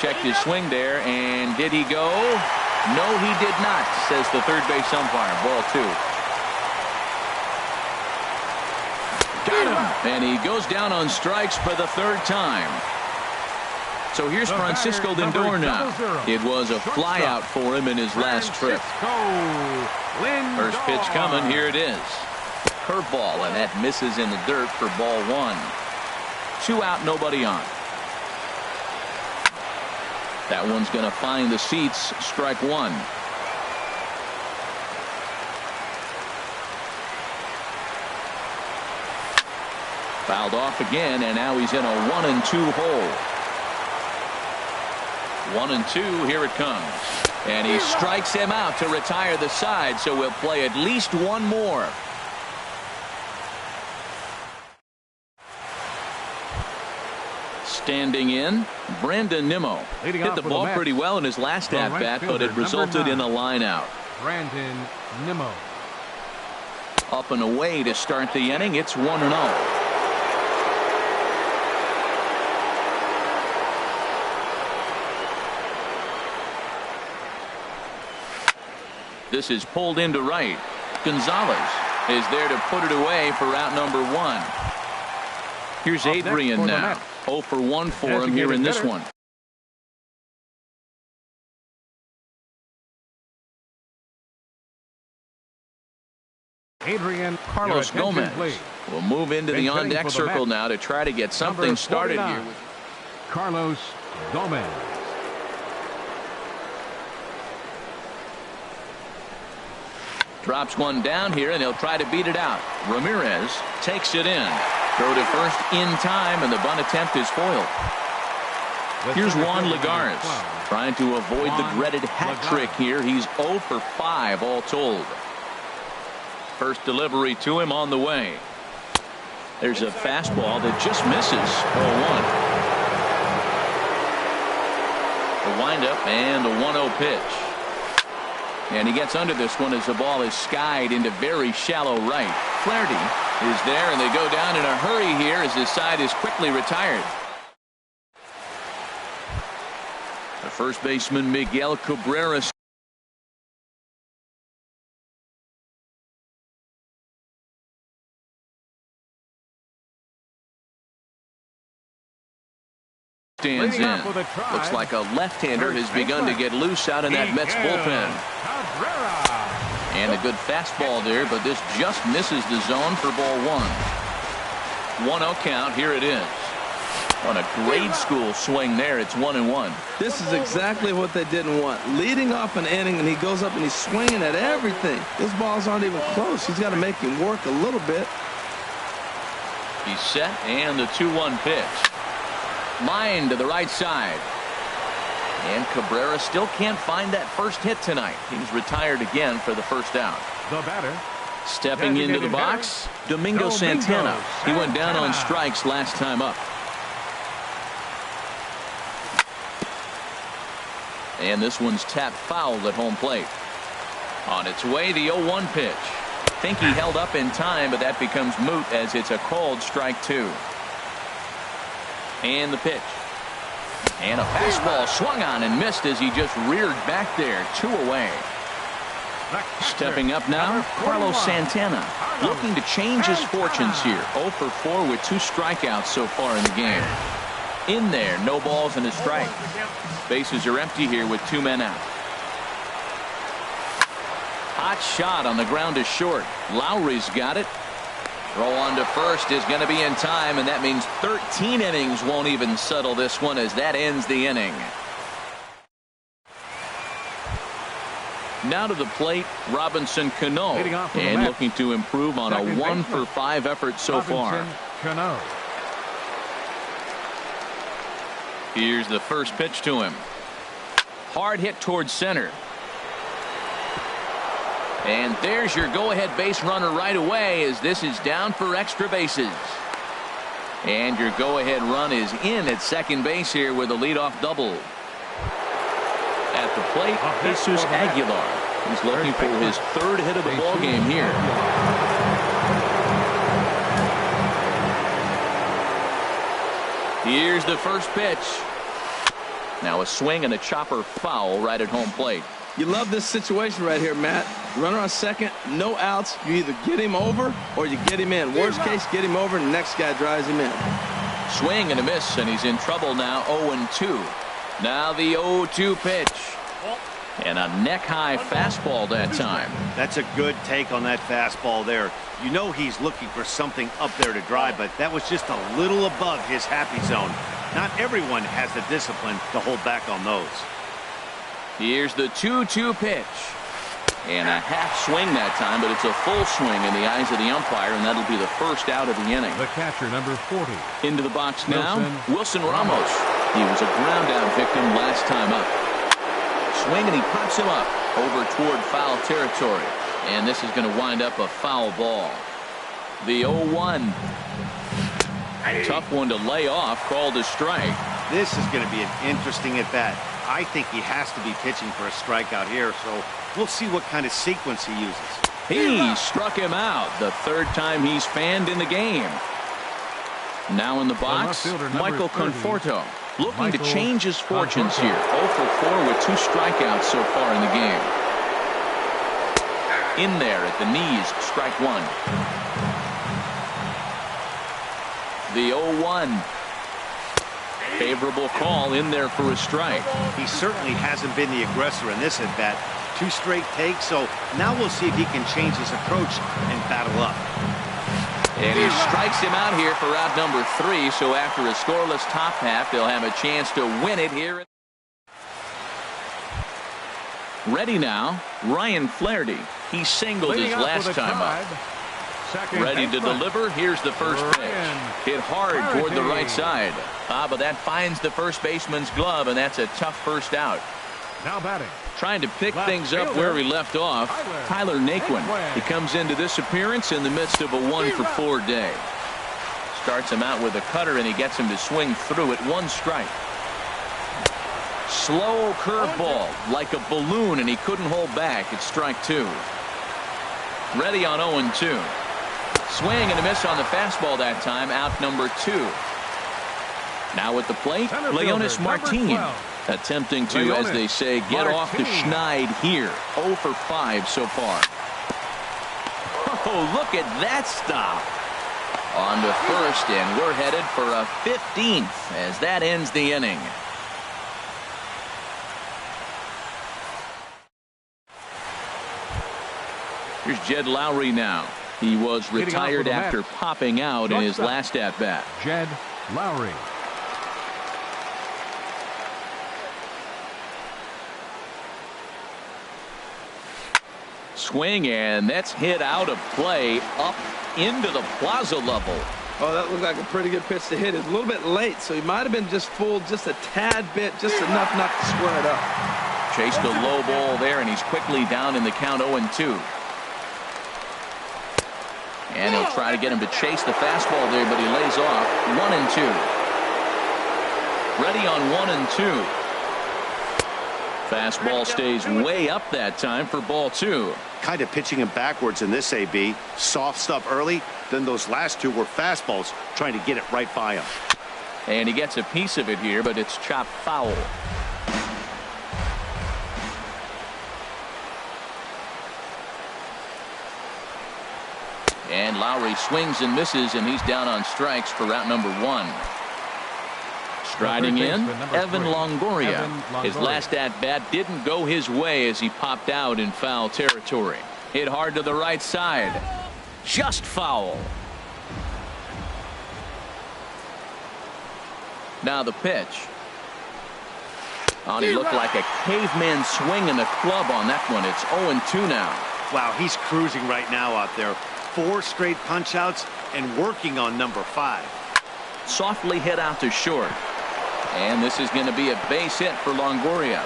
Checked his swing there, and did he go? No, he did not, says the third base umpire. Ball 2. Got him. And he goes down on strikes for the 3rd time. So here's Francisco Lindor now. It was a flyout for him in his last trip. First pitch coming. Here it is. Curveball, and that misses in the dirt for ball one. 2 out, nobody on. That one's going to find the seats. Strike one. Fouled off again, and now he's in a 1-2 hole. 1-2, here it comes. And he strikes him out to retire the side, so we'll play at least one more. Standing in, Brandon Nimmo. Hit the ball pretty well in his last at-bat, but it resulted in a line-out. Brandon Nimmo. Up and away to start the inning. It's 1-0. This is pulled into right. Gonzalez is there to put it away for out number one. Here's Adrian now. 0 for 1 for him here in this one. Adrian Carlos Gomez will move into the on-deck circle now to try to get something started here. Carlos Gomez. Drops one down here, and he'll try to beat it out. Ramirez takes it in. Throw to first in time, and the bunt attempt is foiled. Here's Juan Lagares trying to avoid the dreaded hat trick here. He's 0 for 5 all told. First delivery to him on the way. There's a fastball that just misses. 0-1. The windup and the 1-0 pitch. And he gets under this one as the ball is skied into very shallow right. Flaherty is there, and they go down in a hurry here as his side is quickly retired. The first baseman, Miguel Cabrera, stands in. Looks like a left-hander has begun to get loose out in that Mets bullpen. And a good fastball there, but this just misses the zone for ball one. 1-0 count. Here it is. On a grade school swing there, it's 1-1. This is exactly what they didn't want. Leading off an inning, and he goes up and he's swinging at everything. His balls aren't even close. He's got to make him work a little bit. He's set, and the 2-1 pitch. Line to the right side. And Cabrera still can't find that first hit tonight. He's retired again for the first out. The batter. Stepping into the box, Domingo Santana. He went down on strikes last time up. And this one's tapped foul at home plate. On its way, the 0-1 pitch. Think he held up in time, but that becomes moot as it's a called strike two. And the pitch. And a fastball swung on and missed as he just reared back there. 2 away. Stepping up now, Carlos Santana. Looking to change his fortunes here. 0 for 4 with 2 strikeouts so far in the game. In there, no balls and a strike. Bases are empty here with 2 men out. Hot shot on the ground is short. Lowry's got it. Throw on to first is going to be in time, and that means 13 innings won't even settle this one as that ends the inning. Now to the plate, Robinson Cano, and looking to improve on a 1 for 5 effort so far. Cano. Here's the first pitch to him. Hard hit towards center. And there's your go-ahead base runner right away as this is down for extra bases. And your go-ahead run is in at second base here with a leadoff double. At the plate, Jesus Aguilar. He's looking for his 3rd hit of the ball game here. Here's the first pitch. Now a swing and a chopper foul right at home plate. You love this situation right here, Matt. Runner on second, no outs. You either get him over or you get him in. Worst case, get him over, and the next guy drives him in. Swing and a miss, and he's in trouble now. 0-2. Now the 0-2 pitch. And a neck-high fastball that time. That's a good take on that fastball there. You know he's looking for something up there to drive, but that was just a little above his happy zone. Not everyone has the discipline to hold back on those. Here's the 2-2 pitch. And a half swing that time, but it's a full swing in the eyes of the umpire, and that'll be the first out of the inning. The catcher, number 40. Into the box now, Wilson Ramos. He was a ground-out victim last time up. Swing, and he pops him up over toward foul territory. And this is going to wind up a foul ball. The 0-1. Tough one to lay off, called a strike. This is going to be an interesting at-bat. I think he has to be pitching for a strikeout here, so we'll see what kind of sequence he uses. He struck him out, the third time he's fanned in the game. Now in the box, Michael Conforto, looking to change his fortunes here. 0 for 4 with 2 strikeouts so far in the game. In there at the knees, strike 1. The 0-1. Favorable call in there for a strike. He certainly hasn't been the aggressor in this at-bat. 2 straight takes, so now we'll see if he can change his approach and battle up. And he strikes him out here for out number 3, so after a scoreless top half, they'll have a chance to win it here. Ready now, Ryan Flaherty. He singled his last time up. Ready to deliver. Here's the first pitch. Hit hard toward the right side. But that finds the first baseman's glove, and that's a tough first out. Now batting. Trying to pick things up where he left off, Tyler Naquin. He comes into this appearance in the midst of a 1 for 4 day. Starts him out with a cutter, and he gets him to swing through it. 1 strike. Slow curveball, like a balloon, and he couldn't hold back. It's strike 2. Ready on 0-2. Swing and a miss on the fastball that time. Out number 2. Now at the plate, Leonis Martin. Attempting to, as they say, get off the schneid here. 0 for 5 so far. Oh, look at that stop. On to first, and we're headed for a 15th as that ends the inning. Here's Jed Lowry now. He was retired after popping out in his last at-bat. Jed Lowry. Swing, and that's hit out of play up into the plaza level. Oh, that looked like a pretty good pitch to hit. It's a little bit late, so he might have been just fooled just a tad bit, just enough not to square it up. Chased a low ball there, and he's quickly down in the count 0-2. And he'll try to get him to chase the fastball there, but he lays off. 1-2. Ready on 1-2. Fastball stays way up that time for ball 2. Kind of pitching him backwards in this AB. Soft stuff early, then those last 2 were fastballs, trying to get it right by him. And he gets a piece of it here, but it's chopped foul. And Lowry swings and misses, and he's down on strikes for out number 1. Striding in, Evan Longoria. His last at-bat didn't go his way as he popped out in foul territory. Hit hard to the right side. Just foul. Now the pitch. Oh, he looked like a caveman swinging the club on that one. It's 0-2 now. Wow, he's cruising right now out there. 4 straight punch-outs and working on number 5. Softly hit out to short. And this is going to be a base hit for Longoria.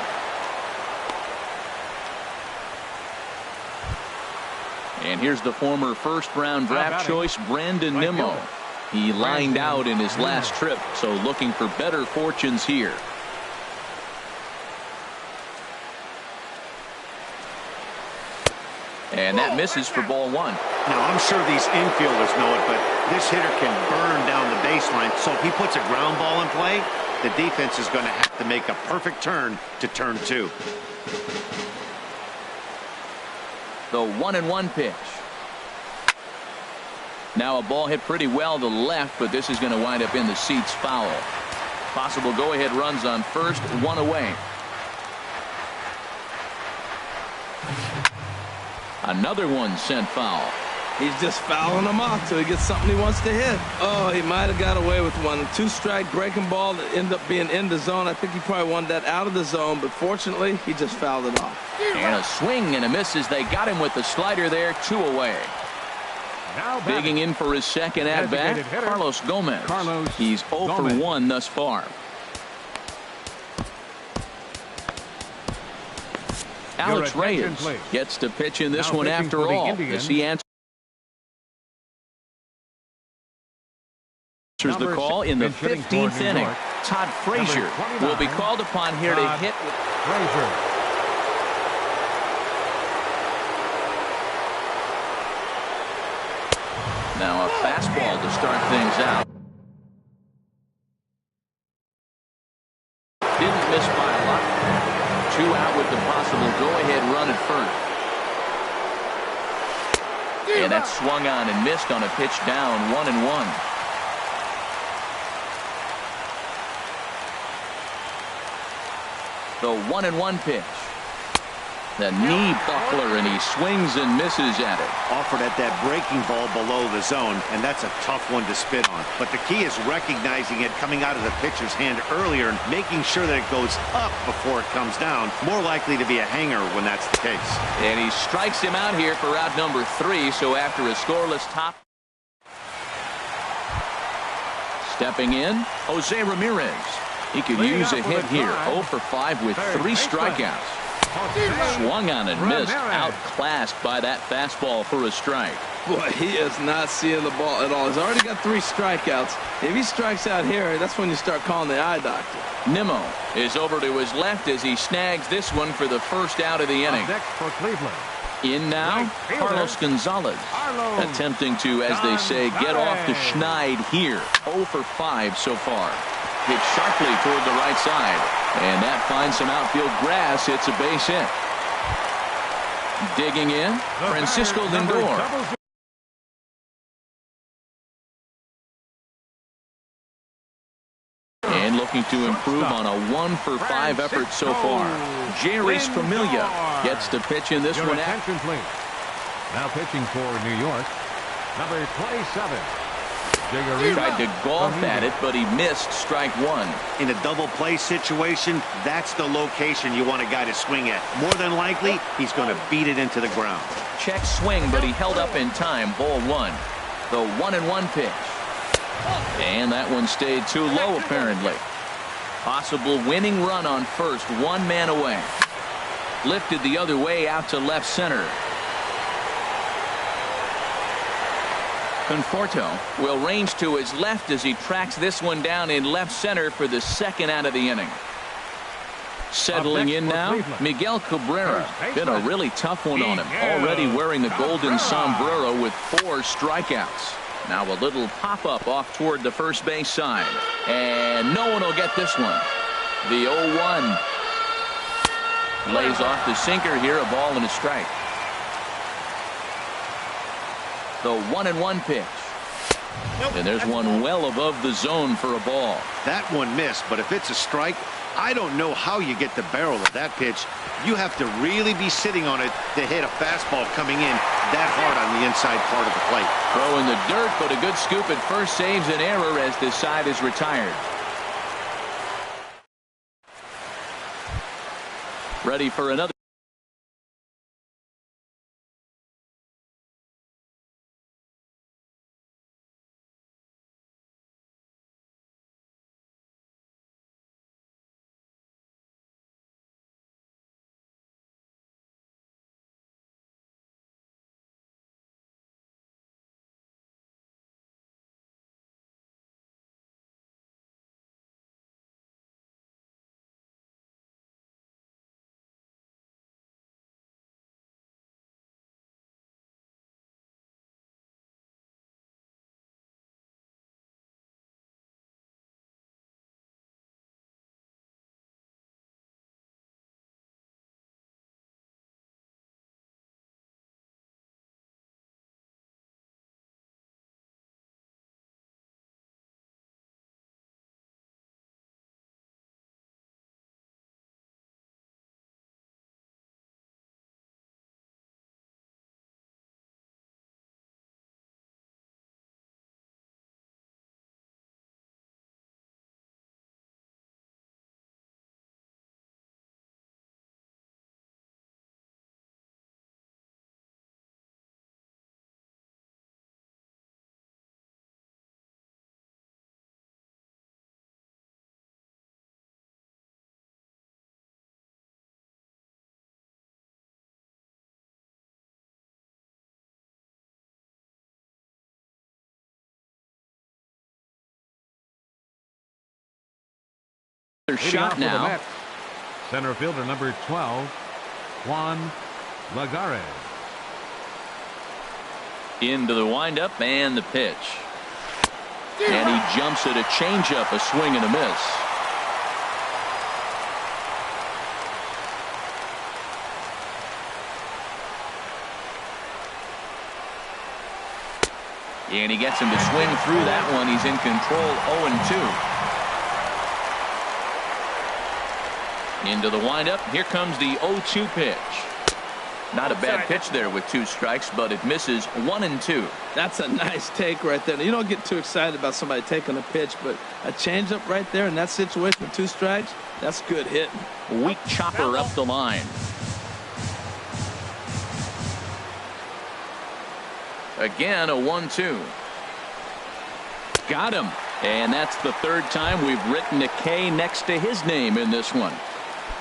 And here's the former first-round draft choice, Brandon Nimmo. He lined out in his last trip, so looking for better fortunes here. And that misses for ball 1. Now, I'm sure these infielders know it, but this hitter can burn down the baseline, so if he puts a ground ball in play, the defense is going to have to make a perfect turn to turn 2. The 1-1 pitch. Now a ball hit pretty well to left, but this is going to wind up in the seats foul. Possible go-ahead runs on first, one away. Another one sent foul. He's just fouling them off till he gets something he wants to hit. Oh, he might have got away with one. Two-strike breaking ball that ended up being in the zone. I think he probably wanted that out of the zone, but fortunately, he just fouled it off. And a swing and a miss as they got him with the slider there, 2 away. Now Digging in for his second at-bat, Carlos Gomez. He's 0 for 1 thus far. Alex Reyes gets to pitch in this one after all, as he answers the call in the 15th inning. Todd Frazier will be called upon here to hit. Now a fastball to start things out. Didn't miss by a lot. 2 out with the possible go-ahead run at first. And that swung on and missed on a pitch down, 1-1. The 1-1 pitch. The knee buckler, and he swings and misses at it. Offered at that breaking ball below the zone, and that's a tough one to spit on. But the key is recognizing it coming out of the pitcher's hand earlier and making sure that it goes up before it comes down. More likely to be a hanger when that's the case. And he strikes him out here for out number 3, so after a scoreless top. Stepping in, Jose Ramirez. He could use a hit here. 0 for 5 with 3 strikeouts. Swung on and missed. Outclassed by that fastball for a strike. Boy, he is not seeing the ball at all. He's already got 3 strikeouts. If he strikes out here, that's when you start calling the eye doctor. Nimmo is over to his left as he snags this one for the first out of the inning. Next for Cleveland. In now, Carlos Gonzalez. Attempting to, as they say, get off the schneid here. 0 for 5 so far. Hit sharply toward the right side. And that finds some outfield grass. It's a base hit. Digging in, Francisco Lindor. And looking to improve on a 1 for 5 effort so far. Jeurys Familia gets to pitch in this one. Attention, please. Now pitching for New York, number 27. Tried to golf at it, but he missed strike 1. In a double play situation, that's the location you want a guy to swing at. More than likely, he's going to beat it into the ground. Check swing, but he held up in time. Ball 1. The 1-1 pitch. And that one stayed too low, apparently. Possible winning run on first, 1 man away. Lifted the other way out to left center. Conforto will range to his left as he tracks this one down in left center for the second out of the inning. Settling in now, Miguel Cabrera. Been a really tough one on him. Already wearing the golden sombrero with 4 strikeouts. Now a little pop-up off toward the first base side. And no one will get this one. The 0-1. Lays off the sinker here, a ball and a strike. The 1-1 pitch. And there's one well above the zone for a ball. That one missed, but if it's a strike, I don't know how you get the barrel of that pitch. You have to really be sitting on it to hit a fastball coming in that hard on the inside part of the plate. Throwing the dirt, but a good scoop at first saves an error as this side is retired. Ready for another. Shot now. Center fielder number 12, Juan Lagares. Into the windup and the pitch. And he jumps at a changeup, a swing and a miss. And he gets him to swing through that one. He's in control, 0-2. Into the windup. Here comes the 0-2 pitch. Not a bad pitch there with 2 strikes, but it misses 1-2. That's a nice take right there. You don't get too excited about somebody taking a pitch, but a changeup right there in that situation with 2 strikes, that's good hitting. Weak chopper up the line. Again, a 1-2. Got him. And that's the 3rd time we've written a K next to his name in this one.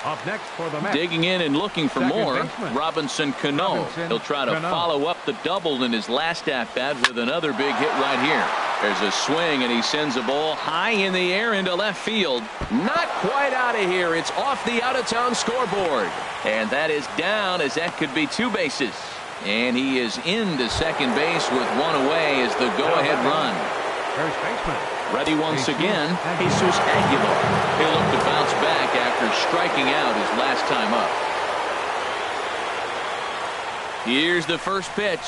Up next for the Mets. Digging in and looking for more, Robinson Cano. He'll try to follow up the double in his last at-bat with another big hit right here. There's a swing, and he sends a ball high in the air into left field. Not quite out of here. It's off the out-of-town scoreboard. And that is down, as that could be 2 bases. And he is into second base with 1 away as the go-ahead run. First baseman. Ready once again, Jesus Aguilar. He'll look to bounce back after striking out his last time up. Here's the first pitch.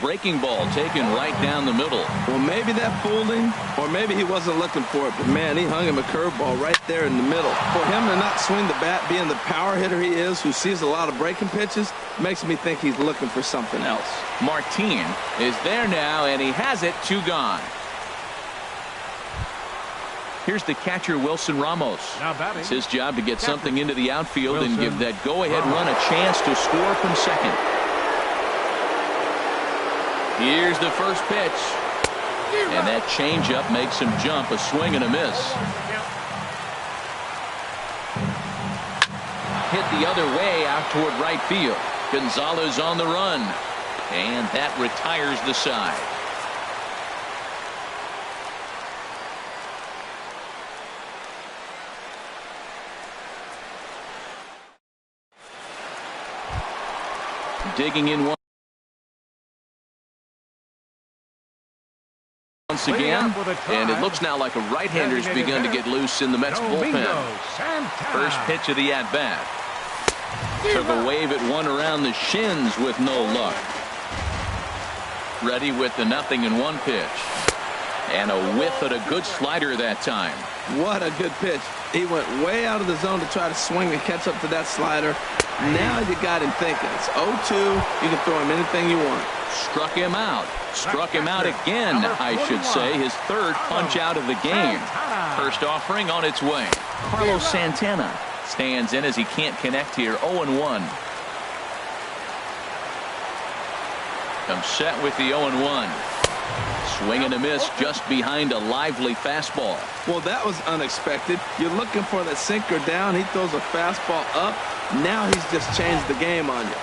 Breaking ball taken right down the middle. Well, maybe that fooled him, or maybe he wasn't looking for it, but man, he hung him a curveball right there in the middle. For him to not swing the bat, being the power hitter he is, who sees a lot of breaking pitches, makes me think he's looking for something else. Martin is there now, and he has it, 2 gone. Here's the catcher, Wilson Ramos. It's his job to get something into the outfield and give that go-ahead run a chance to score from second. Here's the first pitch. And that changeup makes him jump, a swing and a miss. Hit the other way out toward right field. Gonzalez on the run. And that retires the side. Digging in once again, and it looks now like a right-hander's begun to get loose in the Mets bullpen. First pitch of the at-bat. Took a wave at one around the shins with no luck. Ready with the 0-1 pitch. And a whiff at a good slider that time. What a good pitch. He went way out of the zone to try to swing and catch up to that slider. Now you got him thinking. It's 0-2. You can throw him anything you want. Struck him out. Struck him out again, I should say. His 3rd punch out of the game. First offering on its way. Carlos Santana stands in as he can't connect here. 0-1. Comes set with the 0-1. Swing and a miss just behind a lively fastball. Well, that was unexpected. You're looking for that sinker down. He throws a fastball up. Now he's just changed the game on you.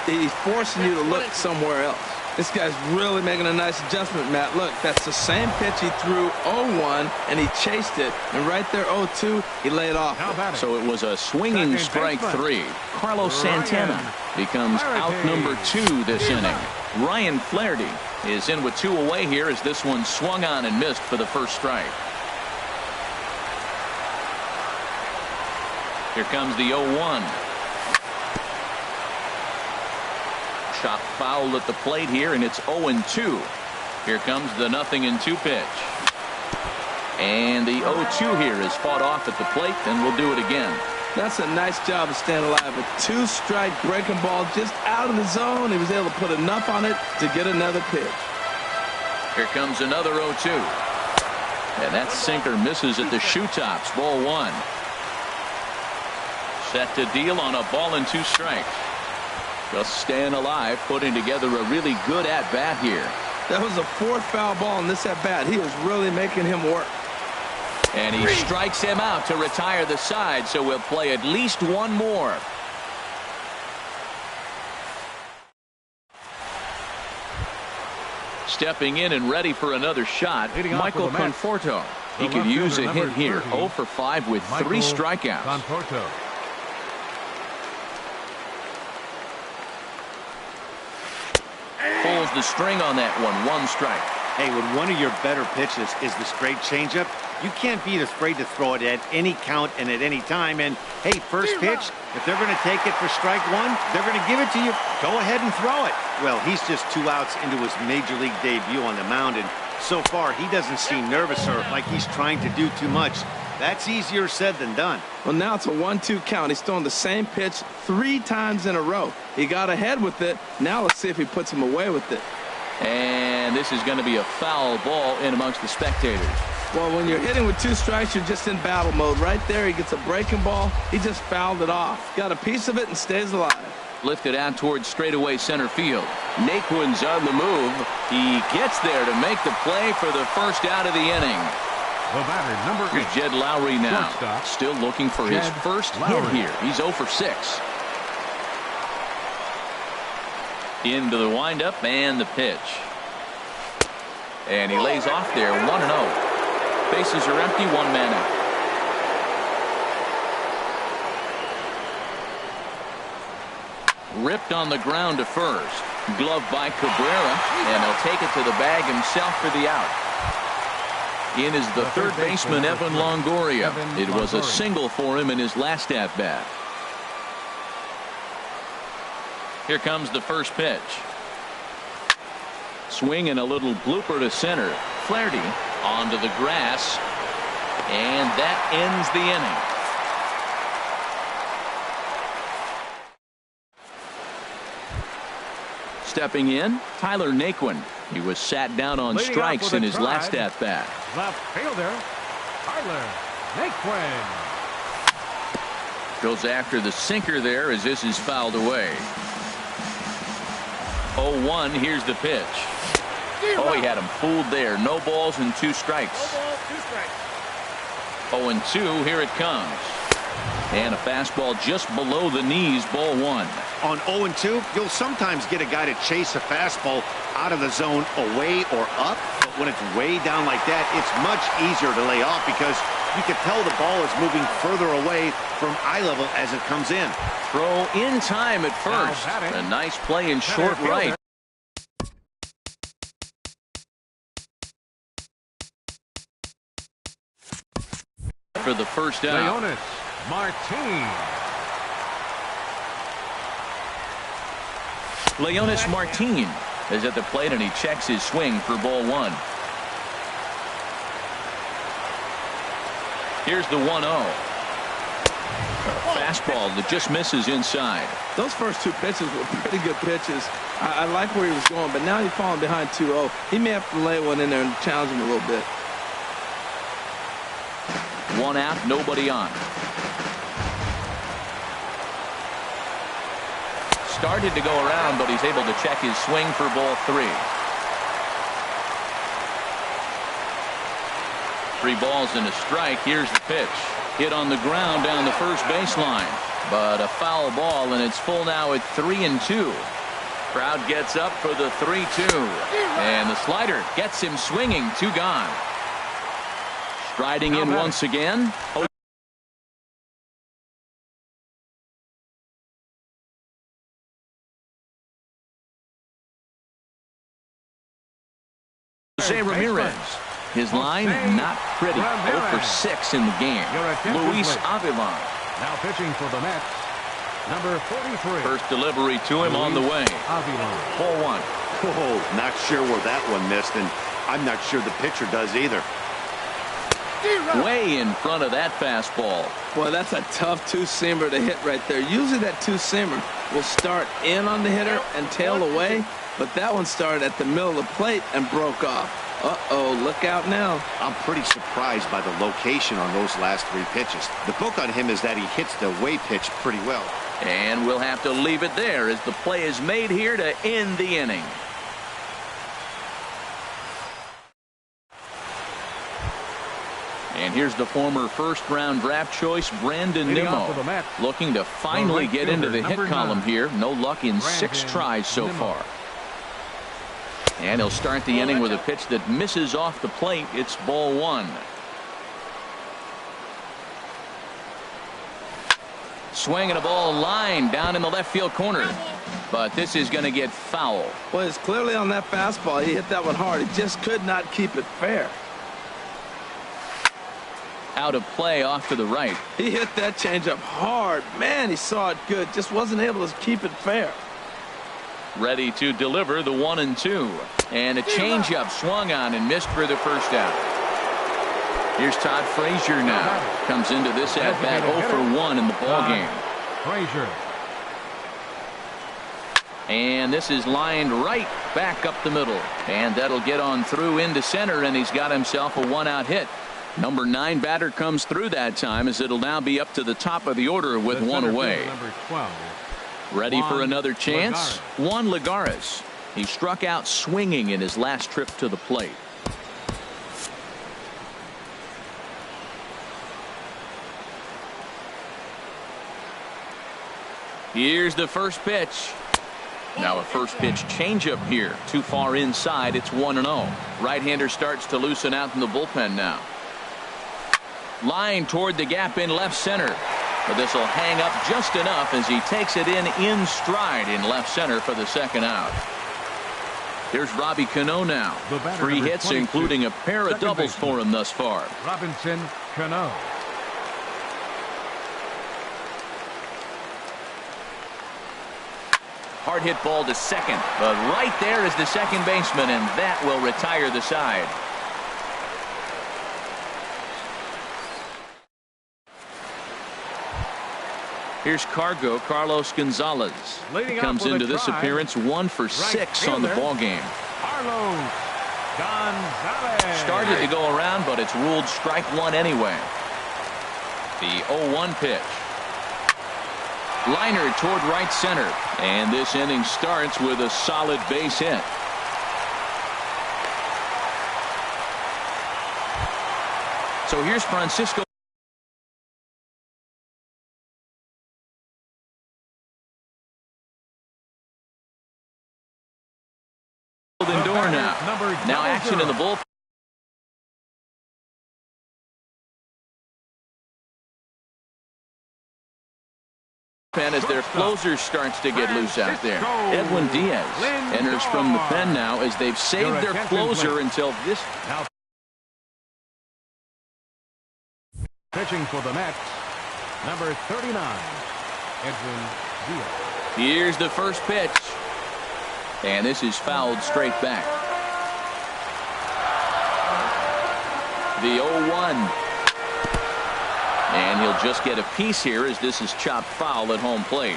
He's forcing you to look somewhere else. This guy's really making a nice adjustment, Matt. Look, that's the same pitch he threw 0-1, and he chased it. And right there, 0-2, he laid off. So it was a swinging strike 3. Carlos Santana becomes out number 2 this inning. Ryan Flaherty is in with 2 away here as this one swung on and missed for the first strike. Here comes the 0-1. Chop foul at the plate here, and it's 0-2. Here comes the 0-2 pitch. And the 0-2 here is fought off at the plate, and we'll do it again. That's a nice job of staying alive. A 2-strike breaking ball just out of the zone. He was able to put enough on it to get another pitch. Here comes another 0-2. And that sinker misses at the shoe tops. Ball 1. Set to deal on a ball and 2 strikes. Just staying alive, putting together a really good at-bat here. That was the 4th foul ball in this at-bat. He was really making him work. And he strikes him out to retire the side, so we'll play at least one more. Stepping in and ready for another shot, Leading off Michael for the Mets, Conforto. He the could left use a fielder, hit number here. 30, 0 for 5 with Michael 3 strikeouts. Conforto. Pulls the string on that one. 1 strike. Hey, when one of your better pitches is the straight changeup, you can't be afraid to throw it at any count and at any time. And, hey, first pitch, if they're going to take it for strike 1, they're going to give it to you. Go ahead and throw it. Well, he's just 2 outs into his major league debut on the mound, and so far he doesn't seem nervous or like he's trying to do too much. That's easier said than done. Well, now it's a 1-2 count. He's throwing the same pitch 3 times in a row. He got ahead with it. Now let's see if he puts him away with it. And this is going to be a foul ball in amongst the spectators. Well, when you're hitting with 2 strikes, you're just in battle mode. Right there, he gets a breaking ball. He just fouled it off. Got a piece of it and stays alive. Lifted out towards straightaway center field. Naquin's on the move. He gets there to make the play for the first out of the inning. The batter, number 8. Here's Jed Lowry now. Shortstop, Still looking for his Jed first Lowry. hit here. He's 0 for 6. Into the windup and the pitch. And he lays off there, 1-0. Bases are empty, 1 man out. Ripped on the ground to first. Glove by Cabrera, and he'll take it to the bag himself for the out. In is the third baseman, Evan Longoria. It was a single for him in his last at-bat. Here comes the first pitch. Swing and a little blooper to center. Flaherty onto the grass, and that ends the inning. Stepping in, Tyler Naquin. He was sat down on Leading strikes off with in a his drive. last at-bat. Left fielder, Tyler Naquin. Goes after the sinker there as this is fouled away. 0-1, here's the pitch. Oh, he had him fooled there. No balls and 2 strikes. 0-2, here it comes. And a fastball just below the knees, ball 1. On 0-2, you'll sometimes get a guy to chase a fastball out of the zone away or up, but when it's way down like that, it's much easier to lay off because you can tell the ball is moving further away from eye level as it comes in. Throw in time at first. A nice play in short right. For the first out. Leonis Martin. Leonis Martin is at the plate and he checks his swing for ball 1. Here's the 1-0. Fastball that just misses inside. Those first 2 pitches were pretty good pitches. I like where he was going, but now he's falling behind 2-0. He may have to lay one in there and challenge him a little bit. 1 out, nobody on. Started to go around, but he's able to check his swing for ball 3. 3 balls and a strike. Here's the pitch. Hit on the ground down the first baseline, but a foul ball, and it's full now at 3-2. Crowd gets up for the 3-2, and the slider gets him swinging. 2 gone. Striding in once again. Jose Ramirez. His line not pretty. 0 for 6 in the game. Luis Avilan. Now pitching for the Mets, number 43. First delivery to him on the way. Avilan. Ball 1. Oh, not sure where that one missed, and I'm not sure the pitcher does either. Way in front of that fastball. Boy, that's a tough 2-seamer to hit right there. Usually that 2-seamer will start in on the hitter and tail away, but that one started at the middle of the plate and broke off. Uh-oh, look out now. I'm pretty surprised by the location on those last 3 pitches. The book on him is that he hits the way pitch pretty well. And we'll have to leave it there as the play is made here to end the inning. And here's the former first-round draft choice, Brandon Nimmo, looking to finally get into the hit column here. No luck in 6 tries so far. And he'll start the inning with a pitch that misses off the plate. It's ball one. Swinging a ball line down in the left field corner. But this is going to get foul. Well, it's clearly on that fastball. He hit that one hard. He just could not keep it fair. Out of play off to the right. He hit that changeup hard. Man, he saw it good. Just wasn't able to keep it fair. Ready to deliver the 1-2. And a changeup swung on and missed for the first out. Here's Todd Frazier now. Comes into this at-bat 0 for 1 in the ballgame. Frazier. And this is lined right back up the middle. And that'll get on through into center, and he's got himself a one-out hit. Number 9 batter comes through that time, as it'll now be up to the top of the order with one away. Number 12. Ready Juan for another chance? Lagares. Juan Lagares. He struck out swinging in his last trip to the plate. Here's the first pitch. Now a first pitch changeup here. Too far inside. It's 1-0. Right-hander starts to loosen out in the bullpen now. Line toward the gap in left center. But this will hang up just enough as he takes it in stride in left center for the second out. Here's Robbie Cano now. 3 hits, 22. including a pair of doubles for him thus far. Robinson Cano. Hard hit ball to second, but right there is the second baseman, and that will retire the side. Here's Carlos Gonzalez. He comes into this appearance 1 for 6 on the ball game. Carlos Gonzalez. Started to go around, but it's ruled strike one anyway. The 0-1 pitch. Liner toward right center, and this inning starts with a solid base hit. So here's Francisco Lindor now action in the bullpen as their closer starts to get loose out there. Edwin Diaz enters from the pen now as they've saved their closer until this. Now pitching for the Mets, number 39, Edwin Diaz. Here's the first pitch, and this is fouled straight back. The 0-1. And he'll just get a piece here as this is chopped foul at home plate.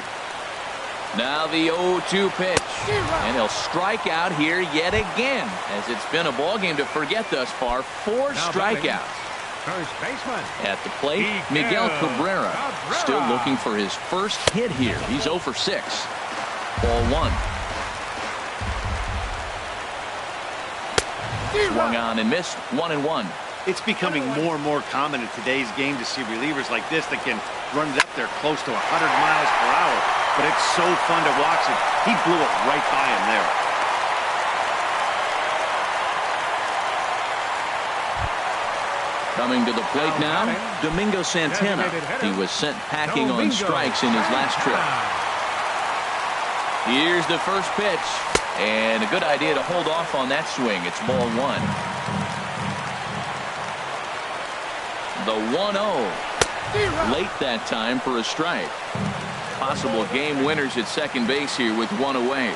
Now the 0-2 pitch. And he'll strike out here yet again, as it's been a ball game to forget thus far. 4 strikeouts. First baseman. At the plate, Miguel Cabrera. Still looking for his first hit here. He's 0 for 6. Ball 1. Swung on and missed. 1-1. It's becoming more and more common in today's game to see relievers like this that can run it up there close to 100 miles per hour. But it's so fun to watch it. He blew it right by him there. Coming to the plate now, Domingo Santana. He was sent packing on strikes in his last trip. Here's the first pitch. And a good idea to hold off on that swing. It's ball 1. The 1-0. Late that time for a strike. Possible game winners at second base here with 1 away.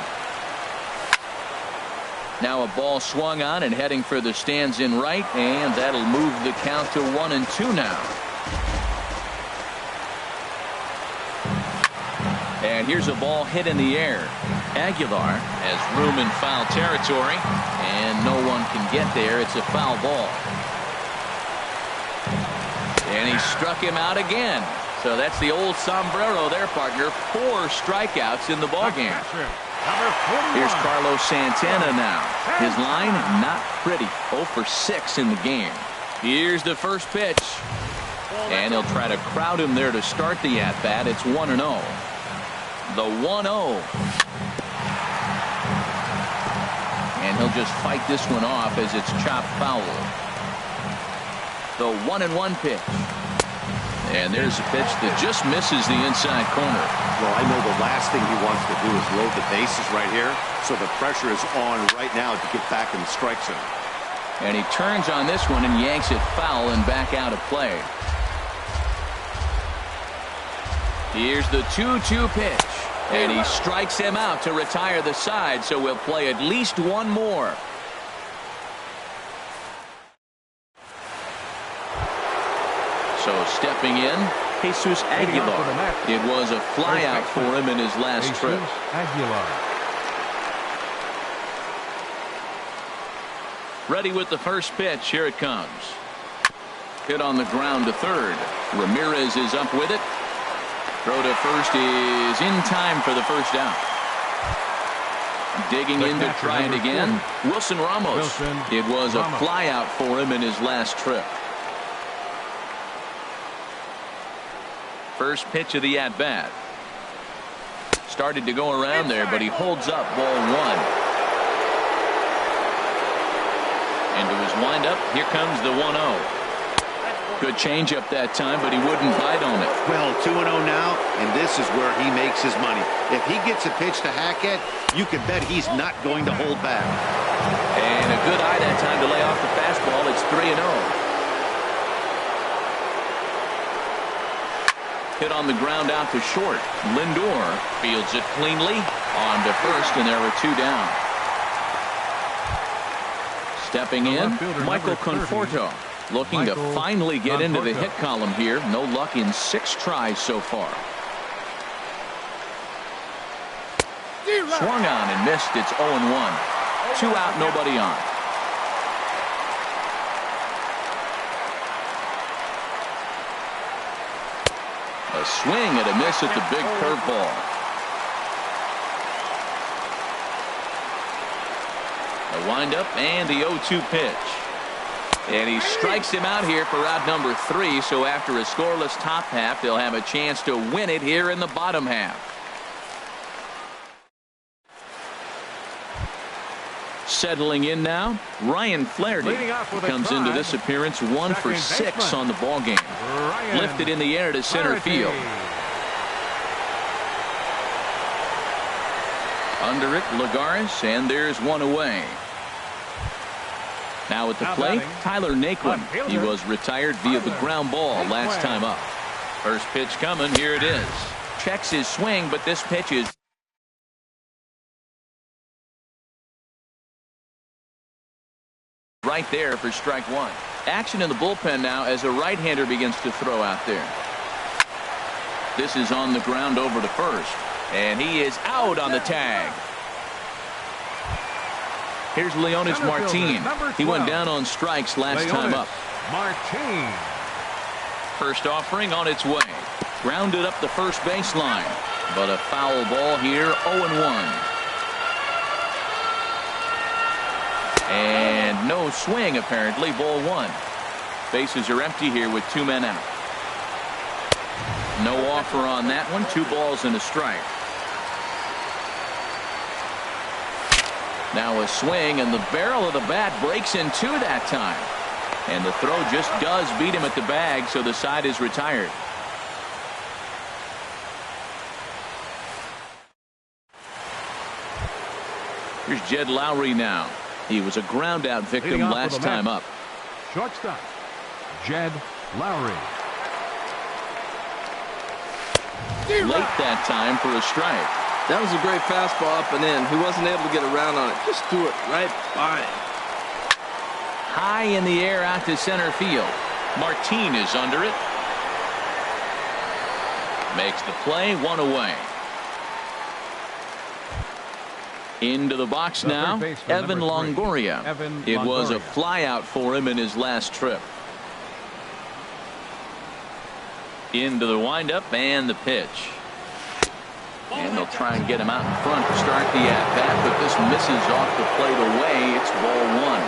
Now a ball swung on and heading for the stands in right, and that'll move the count to 1-2 now. And here's a ball hit in the air. Aguilar has room in foul territory, and no one can get there. It's a foul ball. And he struck him out again. So that's the old sombrero there, partner. 4 strikeouts in the ballgame. Here's Carlos Santana now. His line, not pretty. 0 for 6 in the game. Here's the first pitch. And he'll try to crowd him there to start the at-bat. It's 1-0. The 1-0. And he'll just fight this one off as it's chopped foul. The 1-1 pitch. And there's a pitch that just misses the inside corner. Well, I know the last thing he wants to do is load the bases right here, so the pressure is on right now to get back in the strike zone. And he turns on this one and yanks it foul and back out of play. Here's the 2-2 pitch. And he strikes him out to retire the side, so we'll play at least one more. So stepping in, Jesus Aguilar. It was a flyout for him in his last trip. Aguilar. Ready with the first pitch. Here it comes. Hit on the ground to third. Ramirez is up with it. Throw to first is in time for the first out. Digging in to try it again. Wilson Ramos. It was a flyout for him in his last trip. First pitch of the at-bat. Started to go around there, but he holds up ball one. Into his windup. Here comes the 1-0. Good changeup that time, but he wouldn't bite on it. Well, 2-0 now, and this is where he makes his money. If he gets a pitch to hack at, you can bet he's not going to hold back. And a good eye that time to lay off the fastball. It's 3-0. Hit on the ground out to short. Lindor fields it cleanly on to first, and there are two down. Stepping in, Michael Conforto. Looking to finally get into the hit column here. No luck in 6 tries so far. Swung on and missed. It's 0-1. 2 out, nobody on. A swing and a miss at the big curveball. A windup and the 0-2 pitch. And he strikes him out here for out number 3. So after a scoreless top half, they'll have a chance to win it here in the bottom half. Settling in now, Ryan Flaherty comes into this appearance 1 for 6 on the ball game. Lifted in the air to center field. Under it, Lagares, and there's one away. Now at the plate, Tyler Naquin. He was retired via the ground ball last time up. First pitch coming. Here it is. Checks his swing, but this pitch is right there for strike one. Action in the bullpen now as a right-hander begins to throw out there. This is on the ground over to first. And he is out on the tag. Here's Leonis Martin. He went down on strikes last time up. Martin. First offering on its way. Grounded up the first baseline. But a foul ball here, 0-1. And no swing, apparently, ball 1. Bases are empty here with 2 men out. No offer on that one. 2 balls and a strike. Now a swing, and the barrel of the bat breaks in 2 that time. And the throw just does beat him at the bag, so the side is retired. Here's Jed Lowry now. He was a ground out victim last time up. Shortstop, Jed Lowry. Late that time for a strike. That was a great fastball up and in. He wasn't able to get around on it. Just threw it right by him. High in the air out to center field. Martin is under it. Makes the play, 1 away. Into the box now, Evan Longoria. It was a flyout for him in his last trip. Into the windup and the pitch. And they'll try and get him out in front to start the at-bat, but this misses off the plate away. It's ball 1.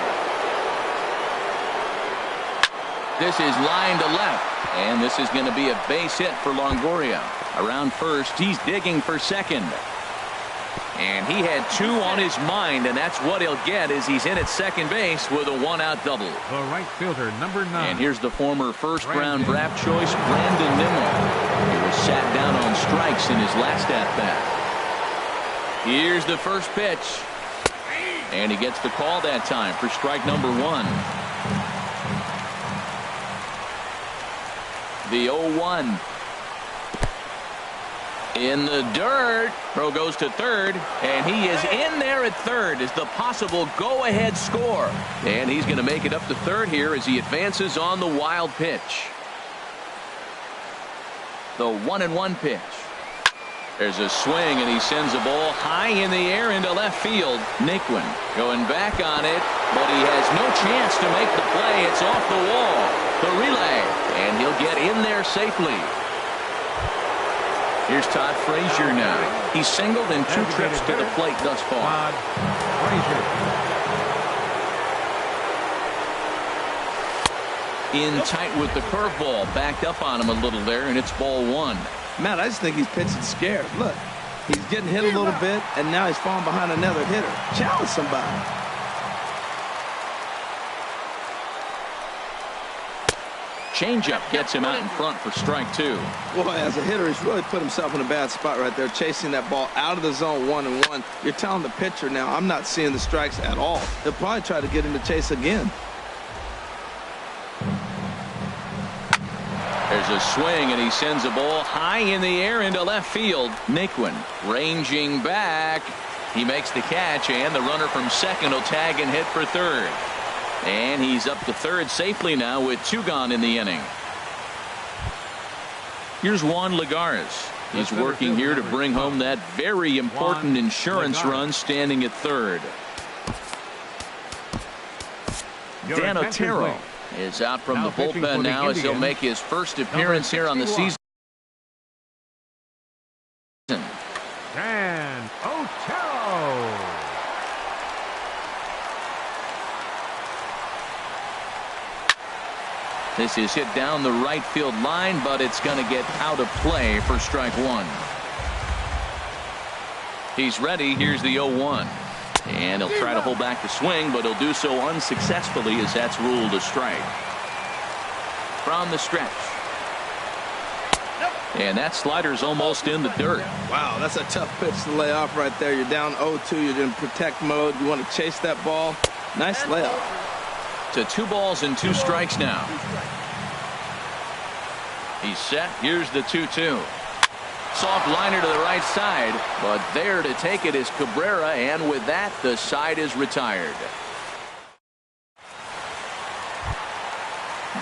This is line to left, and this is going to be a base hit for Longoria. Around first, he's digging for second. And he had 2 on his mind, and that's what he'll get as he's in at second base with a 1-out double. The right fielder, number 9. And here's the former first-round draft choice, Brandon Nimmo. He was sat down on strikes in his last at-bat. Here's the first pitch. And he gets the call that time for strike number 1. The 0-1. In the dirt. Throw goes to third, and he is in there at third as the possible go-ahead score. And he's going to make it up to third here as he advances on the wild pitch. The 1-1 pitch. There's a swing, and he sends a ball high in the air into left field. Naquin going back on it, but he has no chance to make the play. It's off the wall. The relay, and he'll get in there safely. Here's Todd Frazier now. He's singled in 2 trips to the plate thus far. Todd Frazier. In tight with the curveball. Backed up on him a little there, and it's ball 1. Matt, I just think he's pitching scared. Look, he's getting hit a little bit, and now he's falling behind another hitter. Challenge somebody. Changeup gets him out in front for strike 2. Boy, as a hitter, he's really put himself in a bad spot right there, chasing that ball out of the zone 1-1. You're telling the pitcher now, I'm not seeing the strikes at all. He'll probably try to get him to chase again. There's a swing, and he sends a ball high in the air into left field. Naquin ranging back. He makes the catch, and the runner from second will tag and hit for third. And he's up to third safely now with 2 gone in the inning. Here's Juan Lagares. He's working here to bring home that very important insurance run, standing at third. Dan Otero is out from the bullpen now as he'll make his first appearance here on the season. Dan Otero. This is hit down the right field line, but it's going to get out of play for strike 1. He's ready. Here's the 0-1. And he'll try to hold back the swing, but he'll do so unsuccessfully as that's ruled a strike. From the stretch. And that slider's almost in the dirt. Wow, that's a tough pitch to lay off right there. You're down 0-2. You're in protect mode. You want to chase that ball. Nice layoff. To 2 balls and 2 strikes now. He's set. Here's the 2-2. Soft liner to the right side, but there to take it is Cabrera, and with that, the side is retired.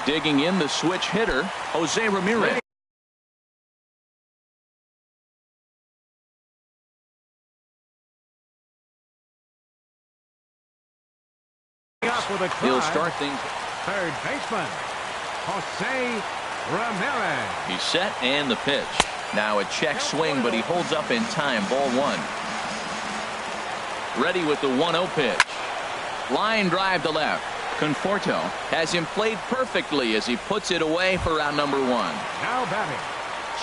Digging in the switch hitter, Jose Ramirez. He'll start things. Third baseman, Jose Ramirez. He's set, and the pitch. Now a check swing, but he holds up in time. Ball 1. Ready with the 1-0 pitch. Line drive to left. Conforto has him played perfectly as he puts it away for out number 1. Now batting.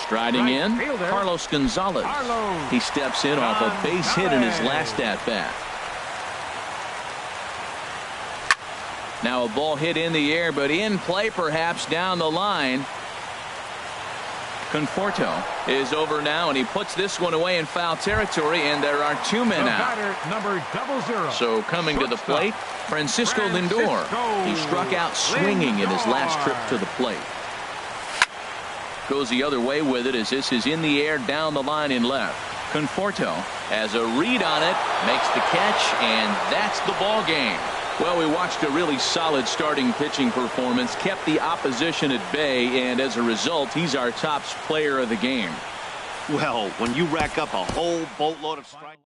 Striding Right in, fielder, Carlos Gonzalez. He steps in off a base hit in his last at-bat. Now a ball hit in the air, but in play perhaps down the line. Conforto is over now, and he puts this one away in foul territory, and there are 2 men out. Number 00. So coming to the plate, Francisco Lindor. He struck out swinging in his last trip to the plate. Goes the other way with it as this is in the air down the line in left. Conforto has a read on it, makes the catch, and that's the ball game. Well, we watched a really solid starting pitching performance, kept the opposition at bay, and as a result, he's our top player of the game. Well, when you rack up a whole boatload of strikes.